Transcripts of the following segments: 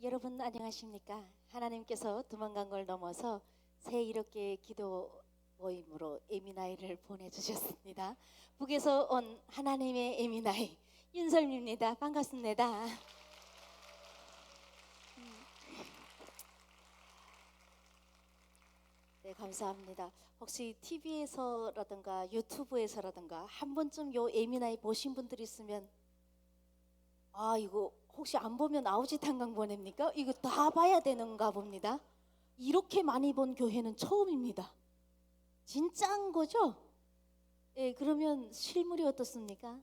여러분 안녕하십니까? 하나님께서 도망간 걸 넘어서 새 이렇게 기도 모임으로 에미나이를 보내주셨습니다. 북에서 온 하나님의 에미나이 윤설미입니다. 반갑습니다. 네, 감사합니다. 혹시 TV에서라든가 유튜브에서라든가 한 번쯤 요 에미나이 보신 분들 있으면 이거 혹시 안 보면 아우짓 한강 보냅니까? 이거 다 봐야 되는가 봅니다. 이렇게 많이 본 교회는 처음입니다. 진짜인 거죠? 예, 그러면 실물이 어떻습니까?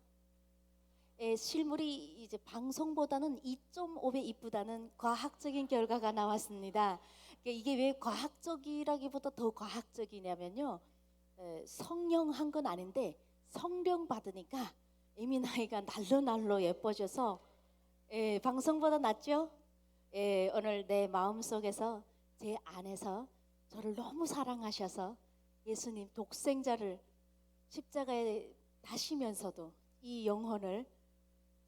예, 실물이 이제 방송보다는 2.5배 이쁘다는 과학적인 결과가 나왔습니다. 이게 왜 과학적이라기보다 더 과학적이냐면요, 성령한 건 아닌데 성령 받으니까 에미나이가 날로 예뻐져서 방송보다 낫죠? 오늘 내 마음속에서 제 안에서 저를 너무 사랑하셔서 예수님 독생자를 십자가에 다시면서도 이 영혼을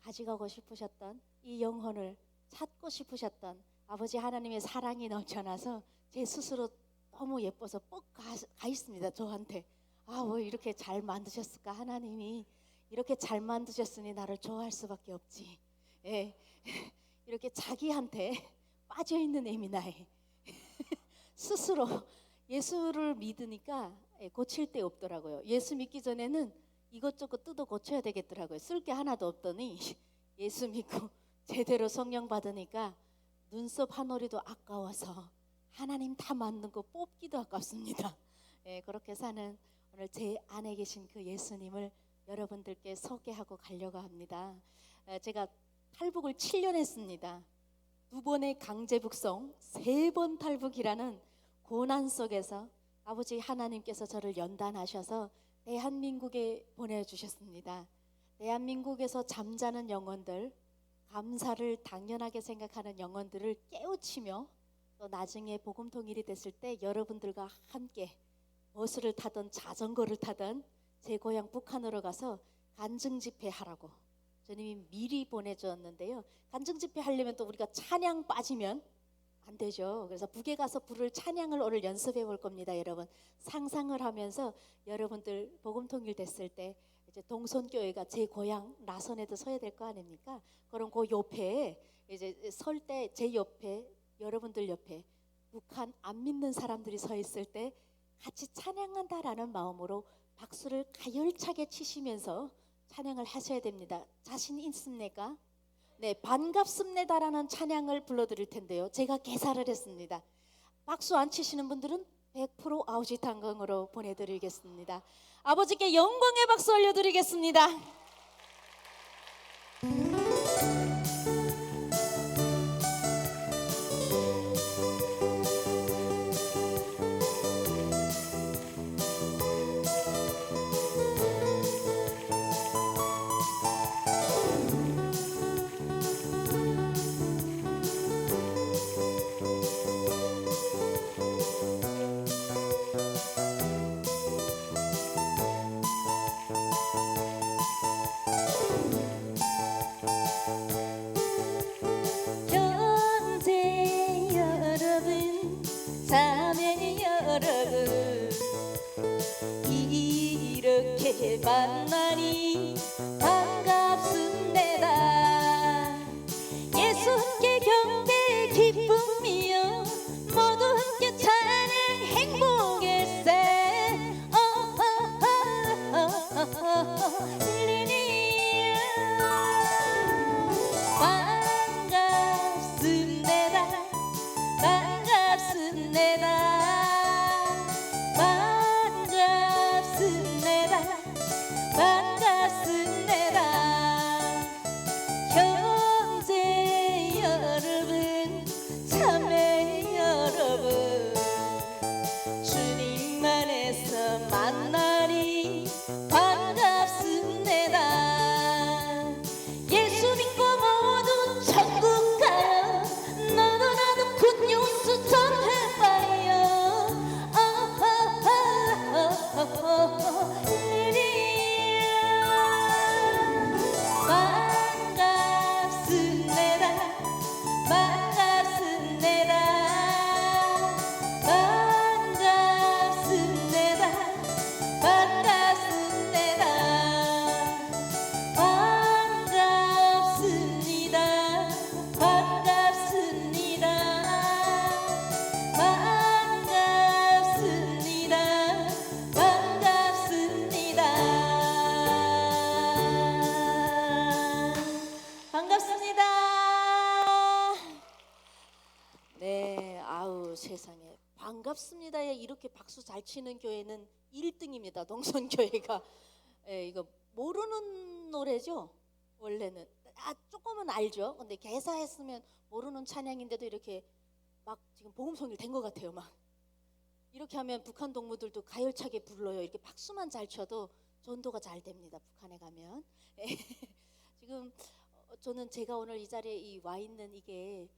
가져가고 싶으셨던, 이 영혼을 찾고 싶으셨던 아버지 하나님의 사랑이 넘쳐나서 제 스스로 너무 예뻐서 뻑 가 있습니다. 저한테 왜 이렇게 잘 만드셨을까, 하나님이 이렇게 잘 만드셨으니 나를 좋아할 수밖에 없지. 이렇게 자기한테 빠져있는 에미나이 스스로 예수를 믿으니까 고칠 데 없더라고요. 예수 믿기 전에는 이것저것 뜯어 고쳐야 되겠더라고요. 쓸 게 하나도 없더니 예수 믿고 제대로 성령 받으니까 눈썹 한 올이도 아까워서 하나님 다 만든 거 뽑기도 아깝습니다. 그렇게 사는 오늘 제 안에 계신 그 예수님을 여러분들께 소개하고 가려고 합니다. 제가 탈북을 7년 했습니다. 2번의 강제 북송, 3번 탈북이라는 고난 속에서 아버지 하나님께서 저를 연단하셔서 대한민국에 보내주셨습니다. 대한민국에서 잠자는 영혼들, 감사를 당연하게 생각하는 영혼들을 깨우치며 또 나중에 복음통일이 됐을 때 여러분들과 함께 버스를 타든 자전거를 타든 제 고향 북한으로 가서 간증집회 하라고 주님이 미리 보내줬는데요. 간증집회 하려면 또 우리가 찬양 빠지면 안 되죠. 그래서 북에 가서 부를 찬양을 오늘 연습해 볼 겁니다. 여러분 상상을 하면서 여러분들 복음통일 됐을 때 이제 동선교회가 제 고향 나선에도 서야 될 거 아닙니까? 그럼 그 옆에 이제 설 때 제 옆에 여러분들 옆에 북한 안 믿는 사람들이 서 있을 때 같이 찬양한다라는 마음으로 박수를 가열차게 치시면서 찬양을 하셔야 됩니다. 자신 있습니까? 네, 반갑습니다라는 찬양을 불러드릴 텐데요. 제가 개사를 했습니다. 박수 안 치시는 분들은 100% 아우짓 한강으로 보내드리겠습니다. 아버지께 영광의 박수 올려드리겠습니다. 이렇게 만나니 반갑습니다. 예수께 경배 기쁨이여 모두 함께 찬양 행복일세. 할렐루야. 반갑습니다. 반갑습니다. 반갑습니다. 아유 세상에 반갑습니다에 이렇게 박수 잘 치는 교회는 1등입니다. 동선교회가. 예, 이거 모르는 노래죠. 원래는 조금은 알죠. 근데 개사했으면 모르는 찬양인데도 이렇게 막 지금 복음성일 된 것 같아요. 막 이렇게 하면 북한 동무들도 가열차게 불러요. 이렇게 박수만 잘 쳐도 전도가 잘 됩니다. 북한에 가면. 예. 지금 저는 제가 오늘 이 자리에 와 있는 이게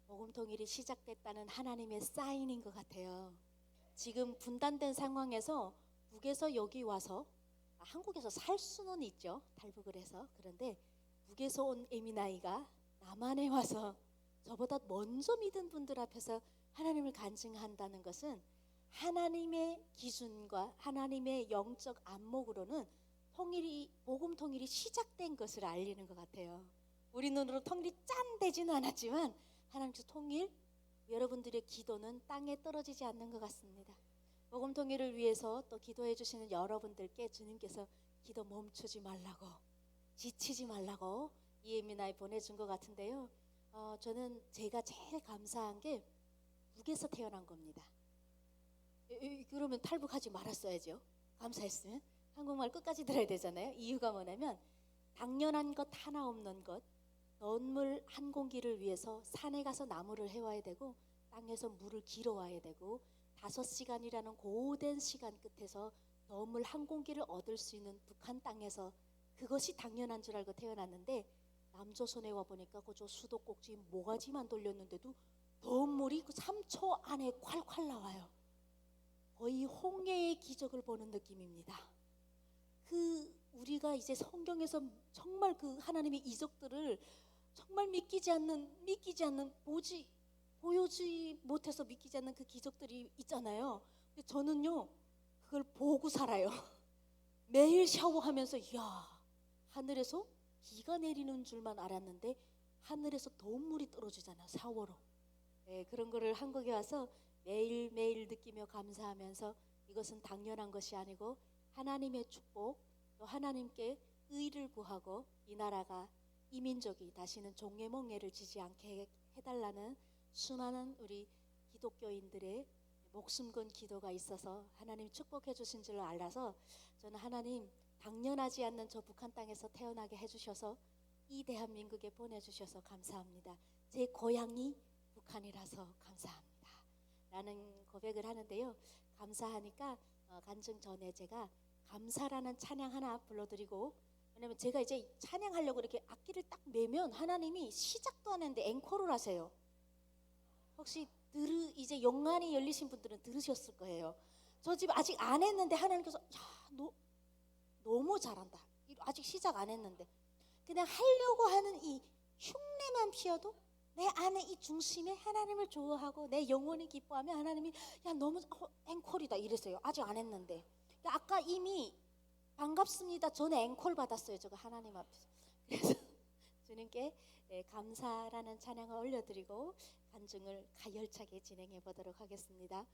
복음 통일이 시작됐다는 하나님의 사인인 것 같아요. 지금 분단된 상황에서 북에서 여기 와서 한국에서 살 수는 있죠. 탈북을 해서. 그런데 북에서 온 에미나이가 남한에 와서 저보다 먼저 믿은 분들 앞에서 하나님을 간증한다는 것은 하나님의 기준과 하나님의 영적 안목으로는 복음 통일이 시작된 것을 알리는 것 같아요. 우리 눈으로 통일이 짠 되지는 않았지만 하나님께서 통일, 여러분들의 기도는 땅에 떨어지지 않는 것 같습니다. 복음 통일을 위해서 또 기도해 주시는 여러분들께 주님께서 기도 멈추지 말라고, 지치지 말라고 이에미나에 보내준 것 같은데요. 저는 제가 제일 감사한 게 북에서 태어난 겁니다. 그러면 탈북하지 말았어야죠. 감사했으면. 한국말 끝까지 들어야 되잖아요. 이유가 뭐냐면 당연한 것 하나 없는 것, 넌물 한 공기를 위해서 산에 가서 나무를 해와야 되고 땅에서 물을 길어와야 되고 5시간이라는 고된 시간 끝에서 넌물 한 공기를 얻을 수 있는 북한 땅에서 그것이 당연한 줄 알고 태어났는데 남조선에 와보니까 그저 수도꼭지 모가지만 돌렸는데도 넌물이 그 3초 안에 콸콸 나와요. 거의 홍해의 기적을 보는 느낌입니다. 우리가 이제 성경에서 정말 그 하나님의 이적들을 정말 믿기지 않는 보여지 못해서 믿기지 않는 그 기적들이 있잖아요. 근데 저는요 그걸 보고 살아요. 매일 샤워하면서 이야, 하늘에서 비가 내리는 줄만 알았는데 하늘에서 덤물이 떨어지잖아, 샤워로. 네, 그런 거를 한국에 와서 매일매일 느끼며 감사하면서 이것은 당연한 것이 아니고 하나님의 축복, 또 하나님께 의를 구하고 이 나라가, 이 민족이 다시는 종애몽예를 지지 않게 해달라는 수많은 우리 기독교인들의 목숨 건 기도가 있어서 하나님 축복해 주신 줄 알아서 저는 하나님 당연하지 않는 저 북한 땅에서 태어나게 해주셔서 이 대한민국에 보내주셔서 감사합니다. 제 고향이 북한이라서 감사합니다 라는 고백을 하는데요. 감사하니까 간증 전에 제가 감사라는 찬양 하나 불러드리고, 왜냐면 제가 이제 찬양하려고 이렇게 악기를 딱 매면 하나님이 시작도 안 했는데 앵콜을 하세요. 혹시 이제 영안이 열리신 분들은 들으셨을 거예요. 저 지금 아직 안 했는데 하나님께서 야, 너무 잘한다. 아직 시작 안 했는데 그냥 하려고 하는 이 흉내만 피워도 내 안에 이 중심에 하나님을 좋아하고 내 영혼이 기뻐하면 하나님이 야 너무 앵콜이다 이랬어요. 아직 안 했는데 아까 이미 반갑습니다 전에 앵콜 받았어요. 저거 하나님 앞에서. 그래서 주님께 감사라는 찬양을 올려드리고 간증을 가열차게 진행해 보도록 하겠습니다.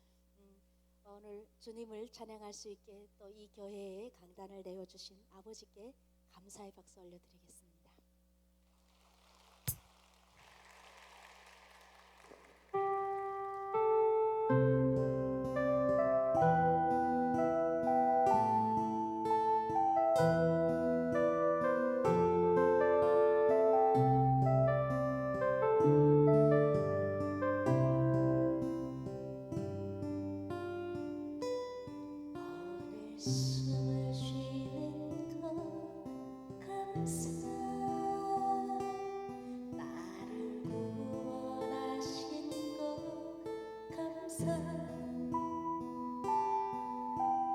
오늘 주님을 찬양할 수 있게 또 이 교회에 강단을 내어주신 아버지께 감사의 박수 올려드리겠습니다. 숨을 쉬는 것 감사, 나를 구원하신 것 감사,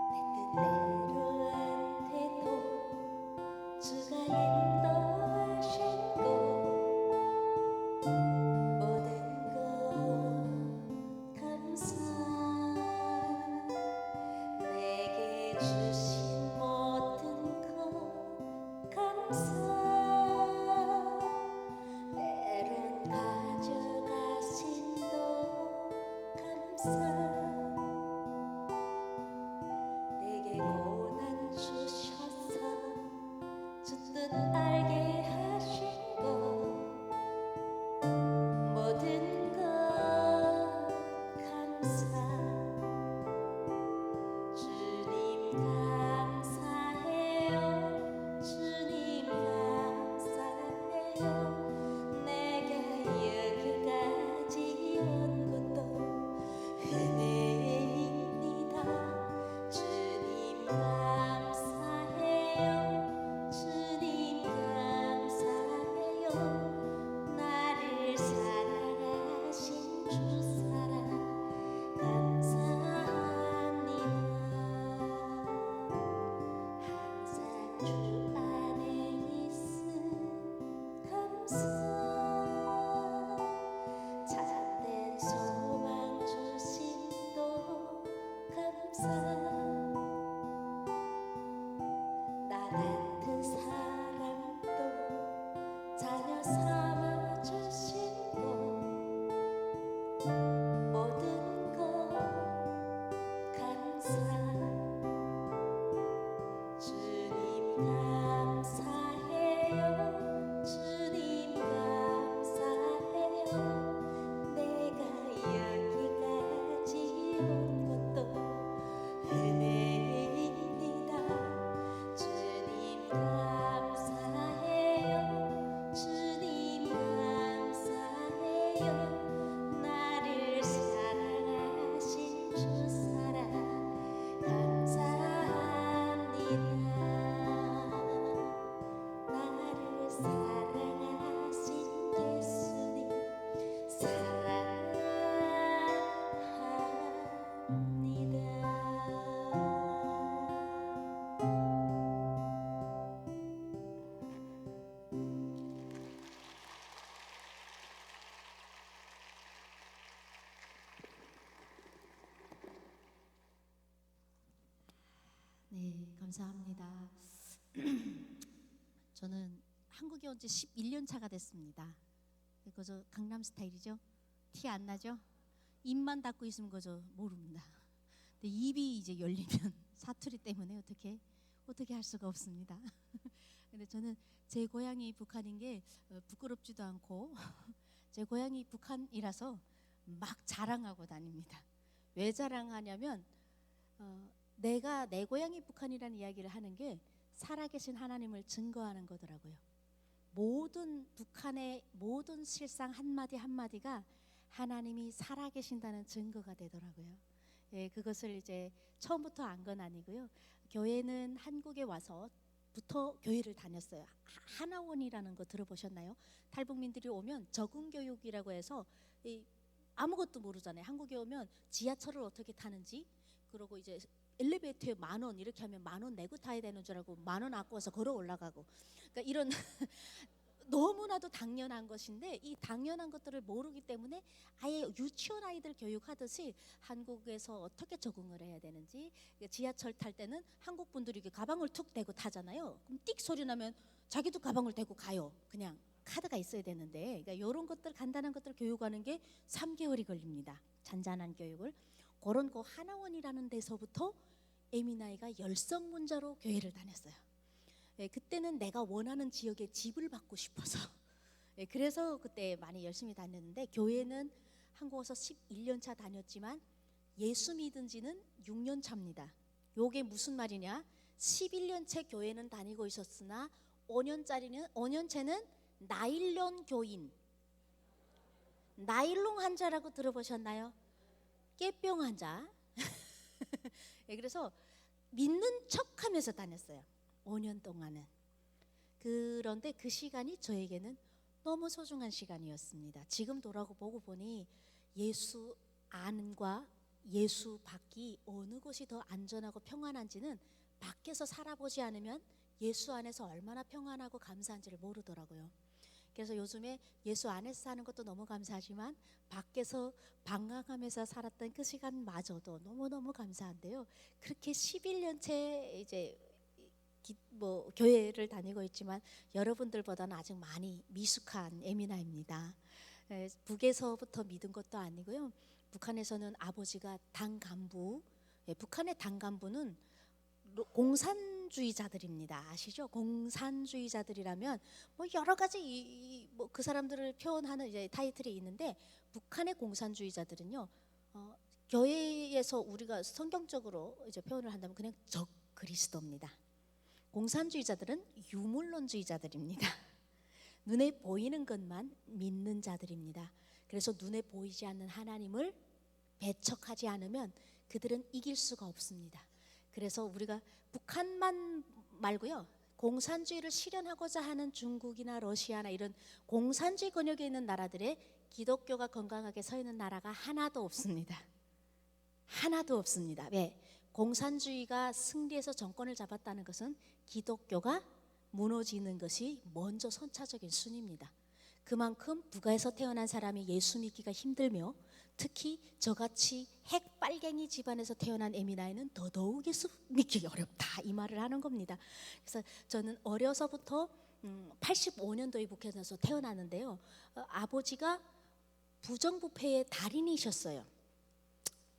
내 뜻대로 안 돼도 주가 인도하신 것, 모든 것 감사, 내게 주신 모든 것 감사, 때론 가져가신 것 감사, 내게 고난 주셔서 주 뜻 알게 하신 것, 모든 것 감사. 감사합니다. 저는 한국에 온 지 11년 차가 됐습니다. 그저 강남 스타일이죠. 티 안 나죠? 입만 닫고 있으면 그저 모릅니다. 근데 입이 이제 열리면 사투리 때문에 어떻게 할 수가 없습니다. 근데 저는 제 고향이 북한인 게 부끄럽지도 않고 제 고향이 북한이라서 막 자랑하고 다닙니다. 왜 자랑하냐면 내가 내 고향이 북한이라는 이야기를 하는 게 살아계신 하나님을 증거하는 거더라고요. 모든 북한의 모든 실상 한마디 한마디가 하나님이 살아계신다는 증거가 되더라고요. 예, 그것을 이제 처음부터 안 건 아니고요. 교회는 한국에 와서부터 교회를 다녔어요. 하나원이라는 거 들어보셨나요? 탈북민들이 오면 적응교육이라고 해서 아무것도 모르잖아요. 한국에 오면 지하철을 어떻게 타는지, 그리고 이제 엘리베이터에 10,000원 이렇게 하면 10,000원 내고 타야 되는 줄 알고 10,000원 아껴서 걸어 올라가고, 그러니까 이런 너무나도 당연한 것인데 이 당연한 것들을 모르기 때문에 아예 유치원 아이들 교육하듯이 한국에서 어떻게 적응을 해야 되는지, 지하철 탈 때는 한국 분들이 가방을 툭 대고 타잖아요. 그럼 띡 소리 나면 자기도 가방을 대고 가요. 그냥 카드가 있어야 되는데, 그러니까 이런 것들 간단한 것들 교육하는 게 3개월이 걸립니다. 잔잔한 교육을. 그런 거 하나원이라는 데서부터 에미나이가 열성문자로 교회를 다녔어요. 예, 그때는 내가 원하는 지역에 집을 받고 싶어서 예, 그래서 그때 많이 열심히 다녔는데, 교회는 한국 와서 11년 차 다녔지만 예수 믿은 지는 6년 차입니다. 요게 무슨 말이냐? 11년째 교회는 다니고 있었으나 5년째는 나일론 교인, 나일론 환자라고 들어보셨나요? 깨병 환자. 예, 그래서 믿는 척하면서 다녔어요. 5년 동안은. 그런데 그 시간이 저에게는 너무 소중한 시간이었습니다. 지금 돌아보고 보니 예수 안과 예수 밖이 어느 곳이 더 안전하고 평안한지는 밖에서 살아보지 않으면 예수 안에서 얼마나 평안하고 감사한지를 모르더라고요. 그래서 요즘에 예수 안에서 사는 것도 너무 감사하지만 밖에서 방황하면서 살았던 그 시간마저도 너무너무 감사한데요. 그렇게 11년째 이제 교회를 다니고 있지만 여러분들보다는 아직 많이 미숙한 에미나입니다. 북에서부터 믿은 것도 아니고요. 북한에서는 아버지가 당 간부, 북한의 당 간부는 공산주의자들입니다. 아시죠? 공산주의자들이라면 여러 가지 그 사람들을 표현하는 이제 타이틀이 있는데, 북한의 공산주의자들은요, 교회에서 우리가 성경적으로 이제 표현을 한다면 그냥 적 그리스도입니다. 공산주의자들은 유물론주의자들입니다. 눈에 보이는 것만 믿는 자들입니다. 그래서 눈에 보이지 않는 하나님을 배척하지 않으면 그들은 이길 수가 없습니다. 그래서 우리가 북한만 말고요, 공산주의를 실현하고자 하는 중국이나 러시아나 이런 공산주의 권역에 있는 나라들의 기독교가 건강하게 서 있는 나라가 하나도 없습니다. 하나도 없습니다. 왜? 공산주의가 승리해서 정권을 잡았다는 것은 기독교가 무너지는 것이 먼저 선차적인 순위입니다. 그만큼 북에서 태어난 사람이 예수 믿기가 힘들며, 특히 저같이 핵빨갱이 집안에서 태어난 에미나이는 더더욱 예수 믿기 어렵다, 이 말을 하는 겁니다. 그래서 저는 어려서부터 85년도에 북한에서 태어났는데요, 아버지가 부정부패의 달인이셨어요.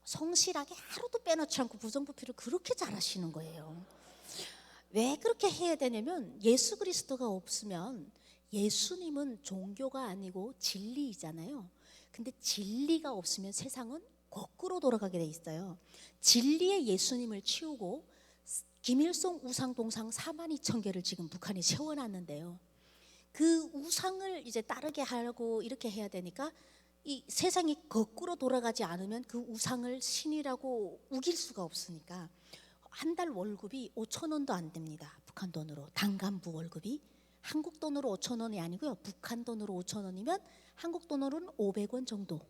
성실하게 하루도 빼놓지 않고 부정부패를 그렇게 잘하시는 거예요. 왜 그렇게 해야 되냐면, 예수 그리스도가 없으면 예수님은 종교가 아니고 진리이잖아요. 근데 진리가 없으면 세상은 거꾸로 돌아가게 돼 있어요. 진리의 예수님을 치우고 김일성 우상 동상 42,000개를 지금 북한에 세워놨는데요, 그 우상을 이제 따르게 하려고 이렇게 해야 되니까 이 세상이 거꾸로 돌아가지 않으면 그 우상을 신이라고 우길 수가 없으니까 한 달 월급이 5,000원도 안 됩니다. 북한 돈으로. 당간부 월급이 한국 돈으로 5,000원이 아니고요, 북한 돈으로 5,000원이면 한국 돈으로는 500원 정도.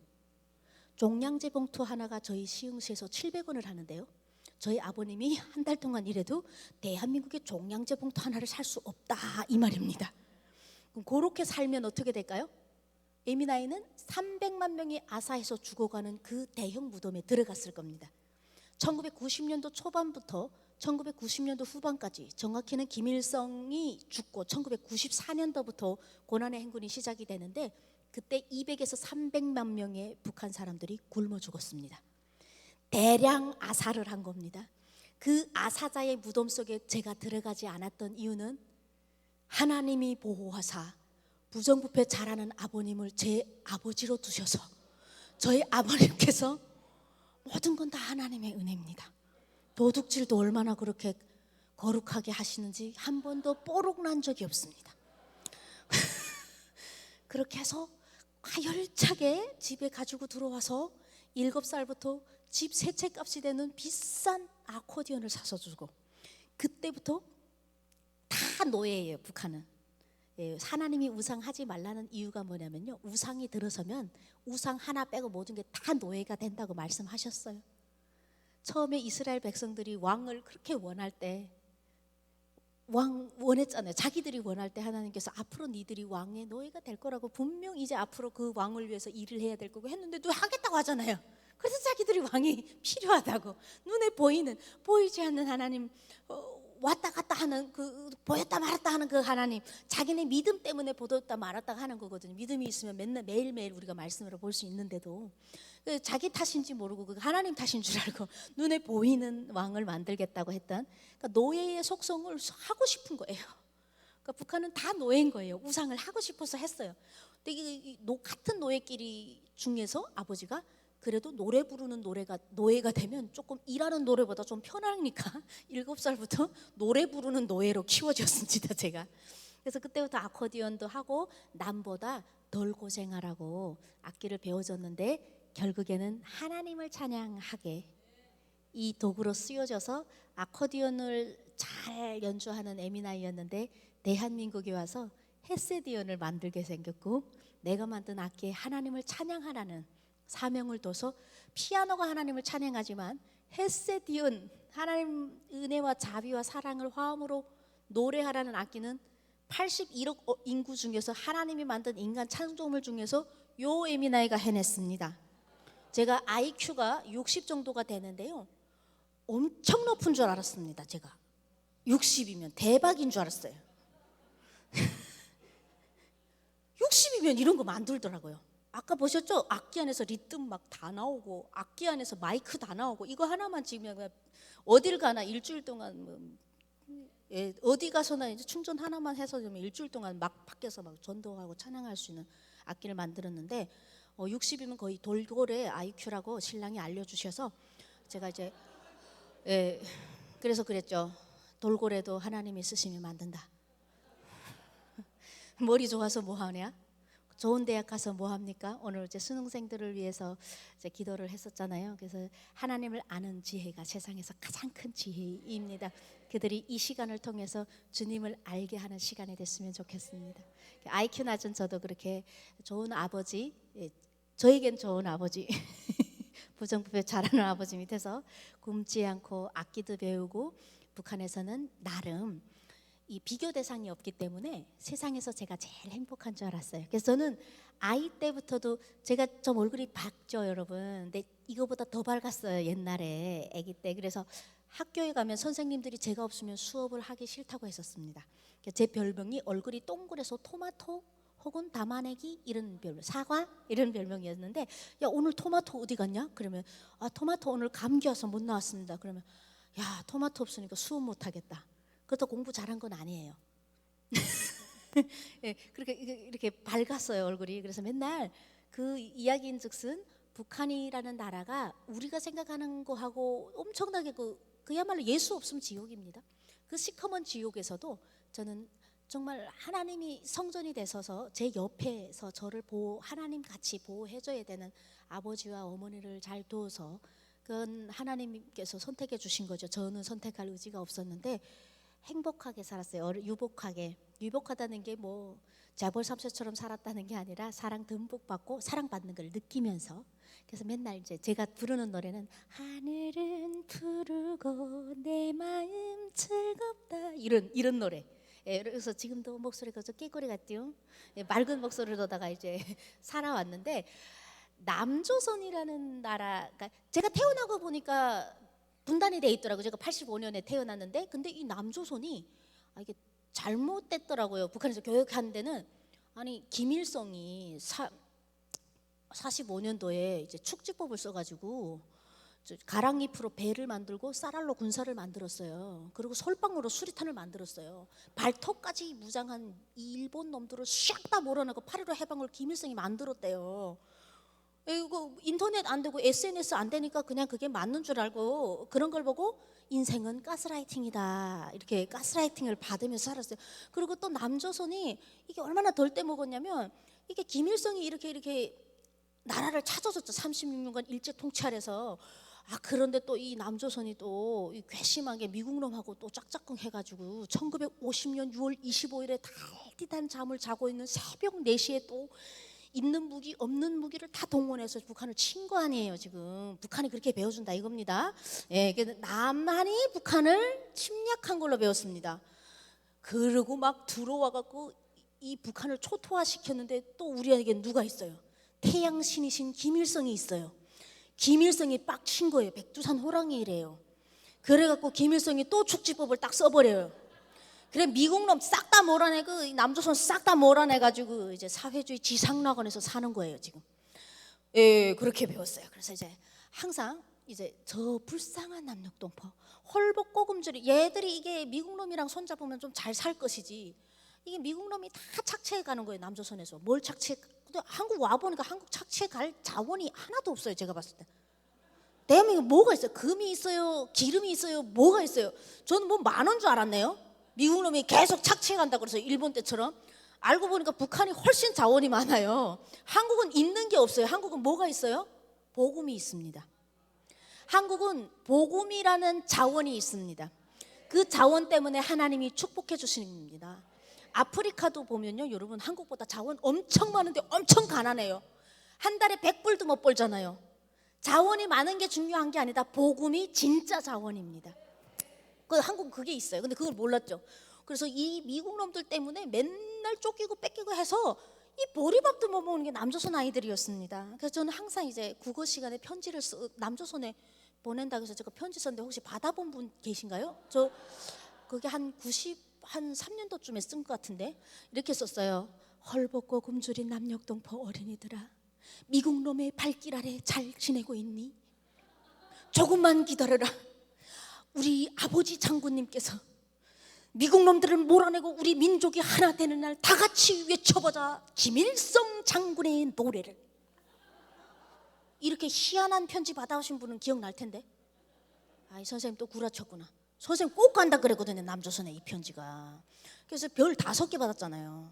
종량제 봉투 하나가 저희 시흥시에서 700원을 하는데요, 저희 아버님이 한 달 동안 일해도 대한민국의 종량제 봉투 하나를 살 수 없다, 이 말입니다. 그럼 그렇게 살면 어떻게 될까요? 에미나이는 300만 명이 아사해서 죽어가는 그 대형 무덤에 들어갔을 겁니다. 1990년도 초반부터 1990년도 후반까지, 정확히는 김일성이 죽고 1994년도부터 고난의 행군이 시작이 되는데, 그때 200에서 300만 명의 북한 사람들이 굶어 죽었습니다. 대량 아사를 한 겁니다. 그 아사자의 무덤 속에 제가 들어가지 않았던 이유는 하나님이 보호하사 부정부패 잘하는 아버님을 제 아버지로 두셔서 저희 아버님께서 모든 건 다 하나님의 은혜입니다. 도둑질도 얼마나 그렇게 거룩하게 하시는지 한 번도 뽀록 난 적이 없습니다. 그렇게 해서 가열차게 집에 가지고 들어와서 7살부터 집 세 채 값이 되는 비싼 아코디언을 사서 주고, 그때부터 다 노예예요. 북한은. 하나님이 우상 하지 말라는 이유가 뭐냐면요, 우상이 들어서면 우상 하나 빼고 모든 게 다 노예가 된다고 말씀하셨어요. 처음에 이스라엘 백성들이 왕을 그렇게 원할 때, 왕 원했잖아요. 자기들이 원할 때 하나님께서 앞으로 니들이 왕의 노예가 될 거라고, 분명 이제 앞으로 그 왕을 위해서 일을 해야 될 거고 했는데도 하겠다고 하잖아요. 그래서 자기들이 왕이 필요하다고, 눈에 보이지 않는 하나님, 왔다 갔다 하는 그 보였다 말았다 하는 그 하나님, 자기네 믿음 때문에 보였다 말았다 하는 거거든요. 믿음이 있으면 맨날 매일매일 우리가 말씀으로 볼 수 있는데도 자기 탓인지 모르고 그 하나님 탓인 줄 알고 눈에 보이는 왕을 만들겠다고 했던, 그러니까 노예의 속성을 하고 싶은 거예요. 그러니까 북한은 다 노예인 거예요. 우상을 하고 싶어서 했어요. 근데 이 같은 노예끼리 중에서 아버지가 그래도 노래 부르는 노예가 되면 조금 일하는 노래보다 좀 편하니까 7살부터 노래 부르는 노예로 키워졌습니다, 제가. 그래서 그때부터 아코디언도 하고 남보다 덜 고생하라고 악기를 배워줬는데, 결국에는 하나님을 찬양하게 이 도구로 쓰여져서 아코디언을 잘 연주하는 에미나이였는데, 대한민국에 와서 헤세디언을 만들게 생겼고, 내가 만든 악기에 하나님을 찬양하라는 사명을 둬서 피아노가 하나님을 찬양하지만 헤세디언, 하나님 은혜와 자비와 사랑을 화음으로 노래하라는 악기는 81억 인구 중에서 하나님이 만든 인간 창조물 중에서 요 에미나이가 해냈습니다. 제가 IQ가 60 정도가 되는데요, 엄청 높은 줄 알았습니다. 제가 60이면 대박인 줄 알았어요. 60이면 이런 거 만들더라고요. 아까 보셨죠? 악기 안에서 리듬 막 다 나오고, 악기 안에서 마이크 다 나오고, 이거 하나만 지금 어딜 가나 일주일 동안 어디 가서나 이제 충전 하나만 해서 일주일 동안 막 밖에서 막 전도하고 찬양할 수 있는 악기를 만들었는데, 60이면 거의 돌고래 IQ라고 신랑이 알려주셔서 제가 이제 그래서 그랬죠. 돌고래도 하나님이 쓰시면 만든다. 머리 좋아서 뭐 하냐? 좋은 대학 가서 뭐 합니까? 오늘 이제 수능생들을 위해서 이제 기도를 했었잖아요. 그래서 하나님을 아는 지혜가 세상에서 가장 큰 지혜입니다. 그들이 이 시간을 통해서 주님을 알게 하는 시간이 됐으면 좋겠습니다. IQ 낮은 저도 그렇게 좋은 아버지, 저에겐 좋은 아버지, 부정부패 잘하는 아버지 밑에서 굶지 않고 악기도 배우고, 북한에서는 나름 이 비교 대상이 없기 때문에 세상에서 제가 제일 행복한 줄 알았어요. 그래서 저는 아이 때부터도, 제가 좀 얼굴이 밝죠 여러분, 근데 이거보다 더 밝았어요 옛날에 아기 때. 그래서 학교에 가면 선생님들이 제가 없으면 수업을 하기 싫다고 했었습니다. 제 별명이 얼굴이 동그래서 토마토 혹은 담아내기 이런 별명, 사과 이런 별명이었는데, 야 오늘 토마토 어디 갔냐? 그러면 아 토마토 오늘 감기 와서 못 나왔습니다. 그러면 야 토마토 없으니까 수업 못 하겠다. 그것도 공부 잘한 건 아니에요. 예, 그렇게 이렇게 밝았어요 얼굴이. 그래서 맨날 그 이야기인즉슨 북한이라는 나라가 우리가 생각하는 거하고 엄청나게 그야말로 예수 없으면 지옥입니다. 그 시커먼 지옥에서도 저는 정말 하나님이 성전이 되셔서 제 옆에서 저를 하나님 같이 보호해줘야 되는 아버지와 어머니를 잘 두어서, 그건 하나님께서 선택해 주신 거죠. 저는 선택할 의지가 없었는데 행복하게 살았어요. 유복하다는 게 뭐 재벌 3세처럼 살았다는 게 아니라 사랑 듬뿍 받고 사랑받는 걸 느끼면서. 그래서 맨날 이제 제가 부르는 노래는 하늘은 푸르고 내 마음 즐겁다, 이런 노래. 그래서 지금도 목소리가 좀 깨꼬리 같죠. 맑은 목소리로다가 이제 살아왔는데, 남조선이라는 나라, 그러니까 제가 태어나고 보니까 분단이 돼 있더라고요. 제가 85년에 태어났는데, 근데 이 남조선이 이게 잘못됐더라고요. 북한에서 교육하는 데는. 아니, 김일성이 45년도에 이제 축지법을 써가지고 가랑잎으로 배를 만들고 쌀알로 군사를 만들었어요. 그리고 솔방으로 수리탄을 만들었어요. 발톱까지 무장한 이 일본 놈들을 싹 다 몰아내고 8.15 해방을 김일성이 만들었대요. 이거 인터넷 안 되고 SNS 안 되니까 그냥 그게 맞는 줄 알고 그런 걸 보고 인생은 가스라이팅이다, 이렇게 가스라이팅을 받으면서 살았어요. 그리고 또 남조선이 이게 얼마나 덜 떼먹었냐면, 이게 김일성이 이렇게 나라를 찾아줬죠. 36년간 일제 통치하래서. 그런데 또 이 남조선이 또 괘씸하게 미국놈하고 또 짝짝꿍 해가지고 1950년 6월 25일에 달디단 잠을 자고 있는 새벽 4시에 또 있는 무기 없는 무기를 다 동원해서 북한을 친 거 아니에요. 지금 북한이 그렇게 배워준다 이겁니다. 예, 남한이 북한을 침략한 걸로 배웠습니다. 그리고 막 들어와갖고 이 북한을 초토화시켰는데 또 우리에게 누가 있어요? 태양신이신 김일성이 있어요. 김일성이 빡친 거예요. 백두산 호랑이래요. 그래갖고 김일성이 또 축지법을 딱 써버려요. 그래 미국놈 싹 다 몰아내고 남조선 싹 다 몰아내가지고 이제 사회주의 지상낙원에서 사는 거예요 지금. 예, 그렇게 배웠어요. 그래서 이제 항상 이제 저 불쌍한 남녘동포 헐벗고금줄이, 얘들이 이게 미국놈이랑 손잡으면 좀 잘 살 것이지, 이게 미국놈이 다 착취해 가는 거예요. 남조선에서 뭘 착취해. 근데 한국 와보니까 한국 착취해 갈 자원이 하나도 없어요. 제가 봤을 때 대한민국에 뭐가 있어요? 금이 있어요? 기름이 있어요? 뭐가 있어요? 저는 뭐 많은 줄 알았네요. 미국 놈이 계속 착취해 간다고 그래서 일본 때처럼. 알고 보니까 북한이 훨씬 자원이 많아요. 한국은 있는 게 없어요. 한국은 뭐가 있어요? 복음이 있습니다. 한국은 복음이라는 자원이 있습니다. 그 자원 때문에 하나님이 축복해 주시는 겁니다. 아프리카도 보면요, 여러분 한국보다 자원 엄청 많은데 엄청 가난해요. 한 달에 100불도 못 벌잖아요. 자원이 많은 게 중요한 게 아니다. 복음이 진짜 자원입니다. 한국은 그게 있어요. 근데 그걸 몰랐죠. 그래서 이 미국 놈들 때문에 맨날 쫓기고 뺏기고 해서 이 보리밥도 못 먹는 게 남조선 아이들이었습니다. 그래서 저는 항상 이제 국어 시간에 편지를 남조선에 보낸다고 해서 제가 편지 썼는데 혹시 받아본 분 계신가요? 저 그게 한 3년도쯤에 쓴 것 같은데 이렇게 썼어요. 헐벗고 굶주린 남녘동포 어린이들아, 미국 놈의 발길 아래 잘 지내고 있니? 조금만 기다려라. 우리 아버지 장군님께서 미국 놈들을 몰아내고 우리 민족이 하나 되는 날 다 같이 외쳐보자. 김일성 장군의 노래를. 이렇게 희한한 편지 받아오신 분은 기억날 텐데. 이 선생님 또 구라쳤구나. 선생님 꼭 간다 그랬거든요. 남조선에 이 편지가. 그래서 별 5개 받았잖아요.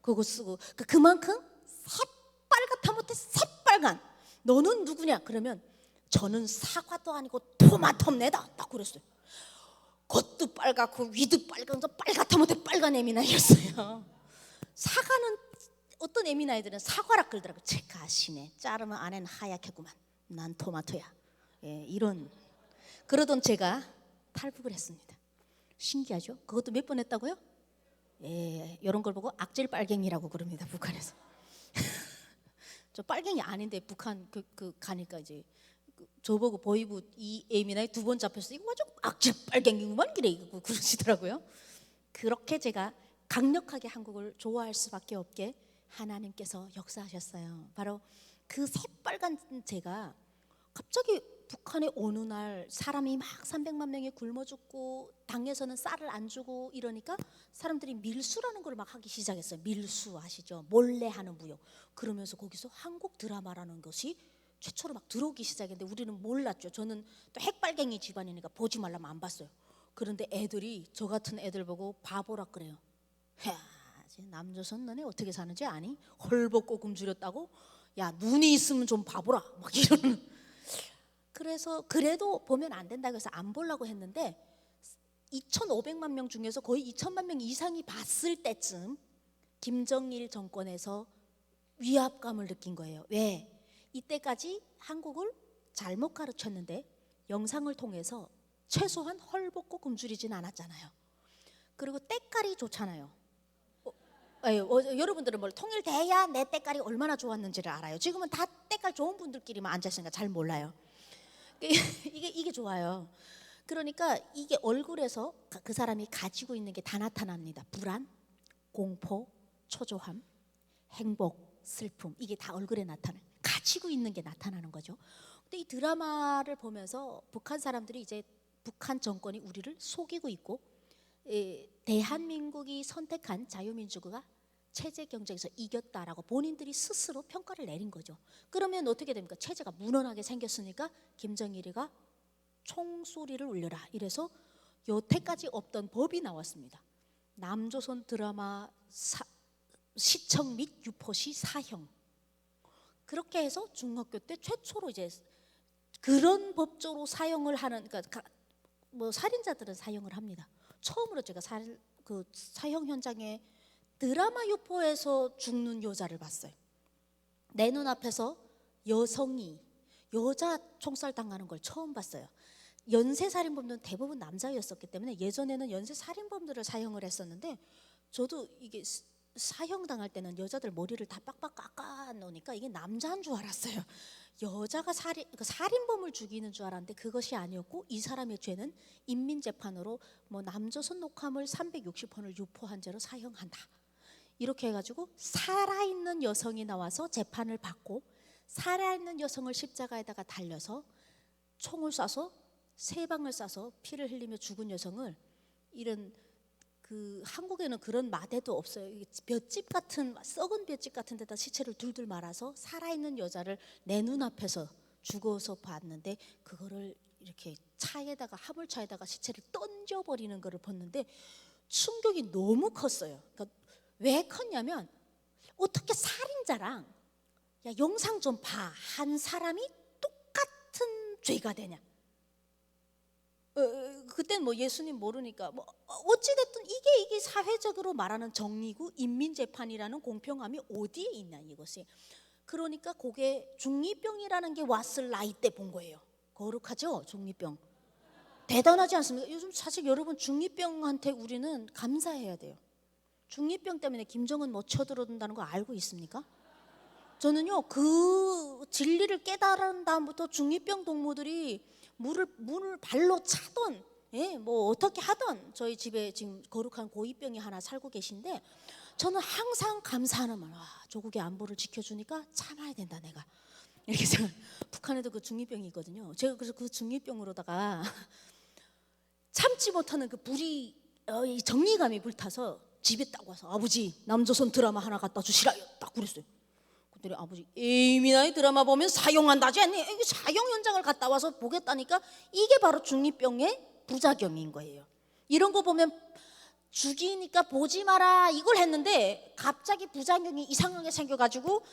그거 쓰고 그만큼 새빨갛다 못해 새빨간. 너는 누구냐? 그러면 저는 사과도 아니고 토마토입니다. 딱 그랬어요. 겉도 빨갛고 위도 빨간 거 빨갛다 못해 빨간 에미나이였어요. 사과는 어떤 에미나이들은 사과라 그러더라고요. 체카시네. 자르면 안에는 하얗겠구만. 난 토마토야. 예, 이런. 그러던 제가 탈북을 했습니다. 신기하죠? 그것도 몇 번 했다고요? 예, 이런 걸 보고 악질 빨갱이라고 그럽니다. 북한에서. 저 빨갱이 아닌데 북한 가니까 이제 저보고 보이부 이 에미나이 2번 잡혔어. 이거 아주 악질 빨갱이구만 그러시더라고요. 그렇게 제가 강력하게 한국을 좋아할 수밖에 없게 하나님께서 역사하셨어요. 바로 그 새빨간 제가 갑자기 북한에 어느 날 사람이 막 300만 명이 굶어 죽고 당에서는 쌀을 안 주고 이러니까 사람들이 밀수라는 걸 막 하기 시작했어요. 밀수 아시죠? 몰래 하는 무역. 그러면서 거기서 한국 드라마라는 것이 최초로 막 들어오기 시작했는데 우리는 몰랐죠. 저는 또 핵빨갱이 집안이니까 보지 말라면 안 봤어요. 그런데 애들이 저 같은 애들 보고 바보라 그래요. 야, 남조선 너네 어떻게 사는지 아니? 헐벗고 굶주렸다고? 야, 눈이 있으면 좀 봐보라 막 이러는. 그래서 그래도 보면 안 된다고 해서 안 보려고 했는데 2,500만 명 중에서 거의 2,000만 명 이상이 봤을 때쯤 김정일 정권에서 위압감을 느낀 거예요. 왜? 이때까지 한국을 잘못 가르쳤는데 영상을 통해서 최소한 헐벗고 굶주리진 않았잖아요. 그리고 때깔이 좋잖아요. 여러분들은 뭘 통일돼야 내 때깔이 얼마나 좋았는지를 알아요. 지금은 다 때깔 좋은 분들끼리만 앉아있으니까 잘 몰라요. 이게 좋아요. 그러니까 이게 얼굴에서 그 사람이 가지고 있는 게 다 나타납니다. 불안, 공포, 초조함, 행복, 슬픔, 이게 다 얼굴에 나타나요. 가지고 있는 게 나타나는 거죠. 근데 이 드라마를 보면서 북한 사람들이 이제 북한 정권이 우리를 속이고 있고, 대한민국이 선택한 자유민주주의가 체제 경쟁에서 이겼다라고 본인들이 스스로 평가를 내린 거죠. 그러면 어떻게 됩니까? 체제가 무난하게 생겼으니까 김정일이가 총소리를 울려라, 이래서 여태까지 없던 법이 나왔습니다. 남조선 드라마 시청 및 유포시 사형. 그렇게 해서 중학교 때 최초로 이제 그런 법조로 사형을 하는, 그러니까 뭐 살인자들은 사형을 합니다. 처음으로 제가 그 사형 현장에 드라마 유포에서 죽는 여자를 봤어요. 내 눈앞에서 여성이 여자 총살 당하는 걸 처음 봤어요. 연쇄살인범들은 대부분 남자였었기 때문에 예전에는 연쇄살인범들을 사형을 했었는데, 저도 이게 사형 당할 때는 여자들 머리를 다 빡빡 깎아 놓으니까 이게 남자인 줄 알았어요. 여자가 살인범을 죽이는 줄 알았는데 그것이 아니었고, 이 사람의 죄는 인민재판으로 뭐 남조선 녹화물 360편을 유포한 죄로 사형한다, 이렇게 해가지고 살아있는 여성이 나와서 재판을 받고, 살아있는 여성을 십자가에다가 달려서 총을 쏴서 3방을 쏴서 피를 흘리며 죽은 여성을, 이런 그 한국에는 그런 마대도 없어요. 볏짚 같은, 썩은 볏짚 같은 데다 시체를 둘둘 말아서 살아있는 여자를 내 눈앞에서 죽어서 봤는데, 그거를 이렇게 차에다가, 화물차에다가 시체를 던져버리는 거를 봤는데 충격이 너무 컸어요. 그러니까 왜 컸냐면, 어떻게 살인자랑 야 영상 좀 봐, 한 사람이 똑같은 죄가 되냐. 그땐 뭐 예수님 모르니까 뭐 어찌됐든 이게 사회적으로 말하는 정의고 인민재판이라는 공평함이 어디에 있냐 이것이. 그러니까 그게 중2병이라는 게 왔을 나이 때 본 거예요. 거룩하죠, 중2병. 대단하지 않습니까? 요즘 사실 여러분 중2병한테 우리는 감사해야 돼요. 중2병 때문에 김정은 못 쳐들어온다는 거 알고 있습니까? 저는요, 그 진리를 깨달은 다음부터 중2병 동무들이 문을 발로 차던, 뭐 어떻게 하던, 저희 집에 지금 거룩한 고2병이 하나 살고 계신데, 저는 항상 감사하는 말, 조국의 안보를 지켜주니까 참아야 된다 내가, 이렇게 생각. 북한에도 그 중2병이 있거든요. 제가 그래서 그 중2병으로다가 참지 못하는 그 불이, 이 정리감이 불타서 집에 딱 와서, 아버지 남조선 드라마 하나 갖다 주시라요, 딱 그랬어요. 그랬더니 아버지, 에이미나이 드라마 보면 사형한다지 않니? 사형 현장을 갔다 와서 보겠다니까. 이게 바로 중2병의 부작용인 거예요. 이런 거 보면 죽이니까 보지 마라 이걸 했는데, 갑자기 부작용이 이상하게 생겨가지고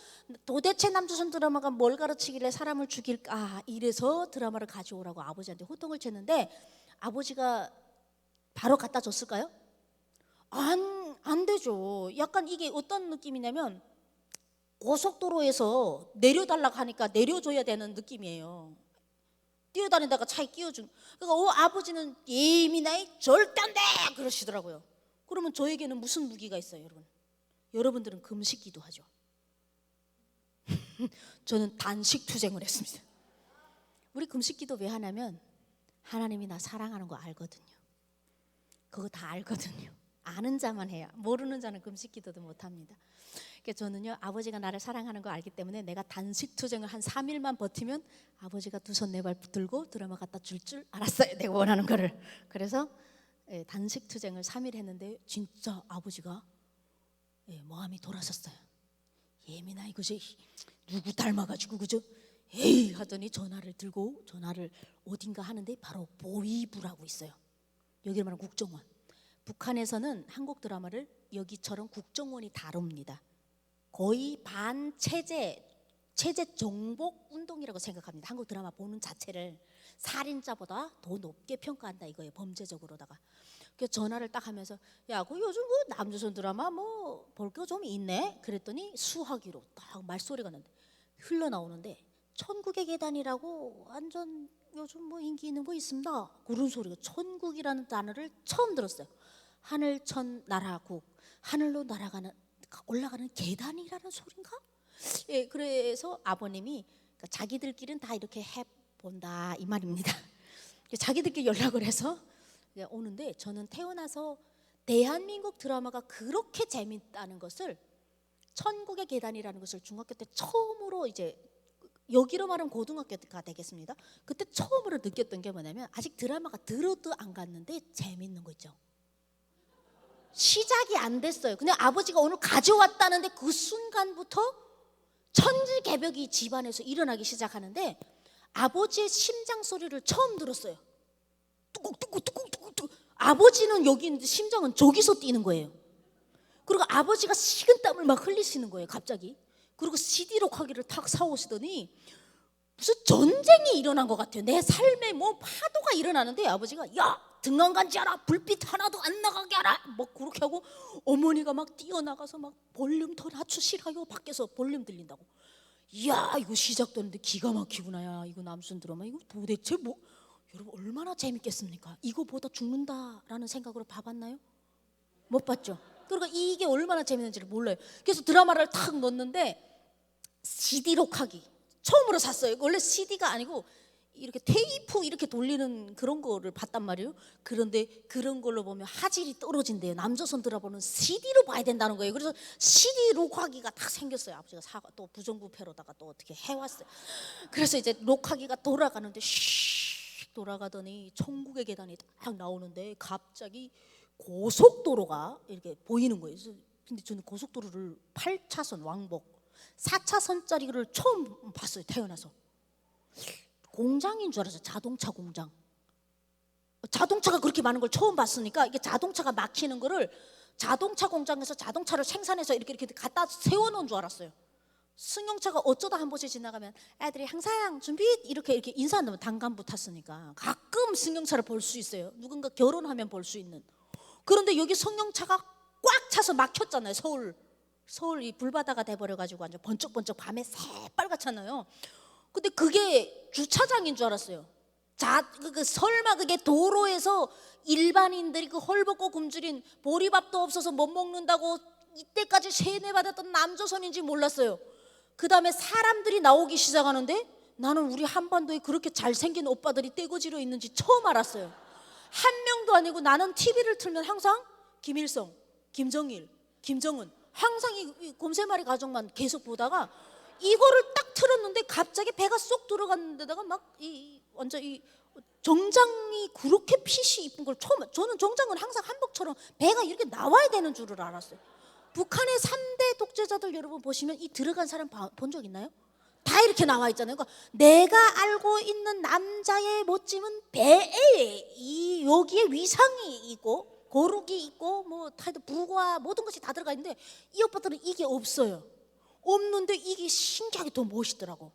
도대체 남조선 드라마가 뭘 가르치길래 사람을 죽일까, 이래서 드라마를 가져오라고 아버지한테 호통을 쳤는데, 아버지가 바로 갖다 줬을까요? 안 되죠. 약간 이게 어떤 느낌이냐면, 고속도로에서 내려달라고 하니까 내려줘야 되는 느낌이에요. 뛰어다니다가 차에 끼워준. 그러니까 아버지는 예민하게 절대 안 돼 그러시더라고요. 그러면 저에게는 무슨 무기가 있어요, 여러분? 여러분들은 금식 기도하죠. 저는 단식 투쟁을 했습니다. 우리 금식 기도 왜 하냐면, 하나님이 나 사랑하는 거 알거든요. 그거 다 알거든요. 아는 자만 해요. 모르는 자는 금식 기도도 못합니다. 그러니까 저는요, 아버지가 나를 사랑하는 거 알기 때문에 내가 단식 투쟁을 한 3일만 버티면 아버지가 두 손 네 발 들고 드라마 갖다 줄 알았어요, 내가 원하는 거를. 그래서 단식 투쟁을 3일 했는데 진짜 아버지가 마음이 돌아섰어요. 예민하이 그저 누구 닮아가지고 그저 에이 하더니 전화를 들고, 전화를 어딘가 하는데 바로 보위부라고 있어요. 여기 말하는 국정원. 북한에서는 한국 드라마를 여기처럼 국정원이 다룹니다. 거의 반체제 정복 운동이라고 생각합니다. 한국 드라마 보는 자체를 살인자보다 더 높게 평가한다 이거예요, 범죄적으로다가. 그래서 전화를 딱 하면서, 야, 그 요즘 그 남조선 드라마 뭐 볼 거 좀 있네? 그랬더니 수화기로 딱 말소리가 흘러나오는데, 천국의 계단이라고 완전 요즘 뭐 인기 있는 거 있습니다, 그런 소리가. 천국이라는 단어를 처음 들었어요. 하늘 천 나라국, 하늘로 날아가는 올라가는 계단이라는 소린가? 그래서 아버님이, 그러니까 자기들끼리는 다 이렇게 본다 이 말입니다. 자기들끼리 연락을 해서 오는데 저는 태어나서 대한민국 드라마가 그렇게 재밌다는 것을 천국의 계단이라는 것을 중학교 때 처음으로 이제 여기로 말하면 고등학교가 되겠습니다. 그때 처음으로 느꼈던 게 뭐냐면 아직 드라마가 들어도 안 갔는데 재밌는 거 있죠. 시작이 안 됐어요. 그냥 아버지가 오늘 가져왔다는데 그 순간부터 천지개벽이 집안에서 일어나기 시작하는데 아버지의 심장 소리를 처음 들었어요. 뚜꾹뚜꾹뚜꾹뚜꾹. 아버지는 여기 있는데 심장은 저기서 뛰는 거예요. 그리고 아버지가 식은땀을 막 흘리시는 거예요 갑자기. 그리고 CD록하기를 탁 사오시더니 무슨 전쟁이 일어난 것 같아요. 내 삶에 뭐 파도가 일어나는데 아버지가 야 등한간지 알아? 불빛 하나도 안 나가게 알아? 뭐 그렇게 하고 어머니가 막 뛰어나가서 막 볼륨 더 낮추시라요. 밖에서 볼륨 들린다고. 이야 이거 시작되는데 기가 막히구나. 야 이거 남순 드라마 이거 도대체 뭐 여러분 얼마나 재밌겠습니까? 이거보다 죽는다라는 생각으로 봐봤나요? 못 봤죠. 그러니까 이게 얼마나 재밌는지를 몰라요. 그래서 드라마를 탁 넣었는데 CD록하기 처음으로 샀어요. 원래 CD가 아니고 이렇게 테이프 이렇게 돌리는 그런 거를 봤단 말이에요. 그런데 그런 걸로 보면 화질이 떨어진대요. 남조선 드라마는 CD로 봐야 된다는 거예요. 그래서 CD 록하기가 딱 생겼어요. 아버지가 사과 또 부정부패로다가 또 어떻게 해왔어요. 그래서 이제 록하기가 돌아가는데 슉 돌아가더니 천국의 계단이 딱 나오는데 갑자기 고속도로가 이렇게 보이는 거예요. 근데 저는 고속도로를 8차선 왕복 4차선짜리를 처음 봤어요. 태어나서. 공장인 줄 알았어요. 자동차 공장. 자동차가 그렇게 많은 걸 처음 봤으니까 이게 자동차가 막히는 거를 자동차 공장에서 자동차를 생산해서 이렇게 갖다 세워놓은 줄 알았어요. 승용차가 어쩌다 한 번씩 지나가면 애들이 항상 준비 이렇게 인사한다면 단간부 탔으니까 가끔 승용차를 볼 수 있어요. 누군가 결혼하면 볼 수 있는. 그런데 여기 승용차가 꽉 차서 막혔잖아요. 서울 이 불바다가 돼버려가지고 완전 번쩍번쩍 밤에 새빨갛잖아요. 근데 그게 주차장인 줄 알았어요. 설마 그게 도로에서 일반인들이 그 헐벗고 굶주린 보리밥도 없어서 못 먹는다고 이때까지 세뇌받았던 남조선인지 몰랐어요. 그 다음에 사람들이 나오기 시작하는데 나는 우리 한반도에 그렇게 잘생긴 오빠들이 떼거지로 있는지 처음 알았어요. 한 명도 아니고 나는 TV를 틀면 항상 김일성, 김정일, 김정은 항상 이 곰새마리 가족만 계속 보다가 이거를 딱 틀었는데 갑자기 배가 쏙 들어갔는데다가 막 완전 이 정장이 그렇게 핏이 이쁜 걸 처음. 저는 정장은 항상 한복처럼 배가 이렇게 나와야 되는 줄을 알았어요. 북한의 3대 독재자들 여러분 보시면 이 들어간 사람 본 적 있나요? 다 이렇게 나와 있잖아요. 그러니까 내가 알고 있는 남자의 멋짐은 배에 여기에 위상이 있고 고룩이 있고 뭐 부가 모든 것이 다 들어가 있는데 이 오빠들은 이게 없어요. 없는데 이게 신기하게 더 멋있더라고.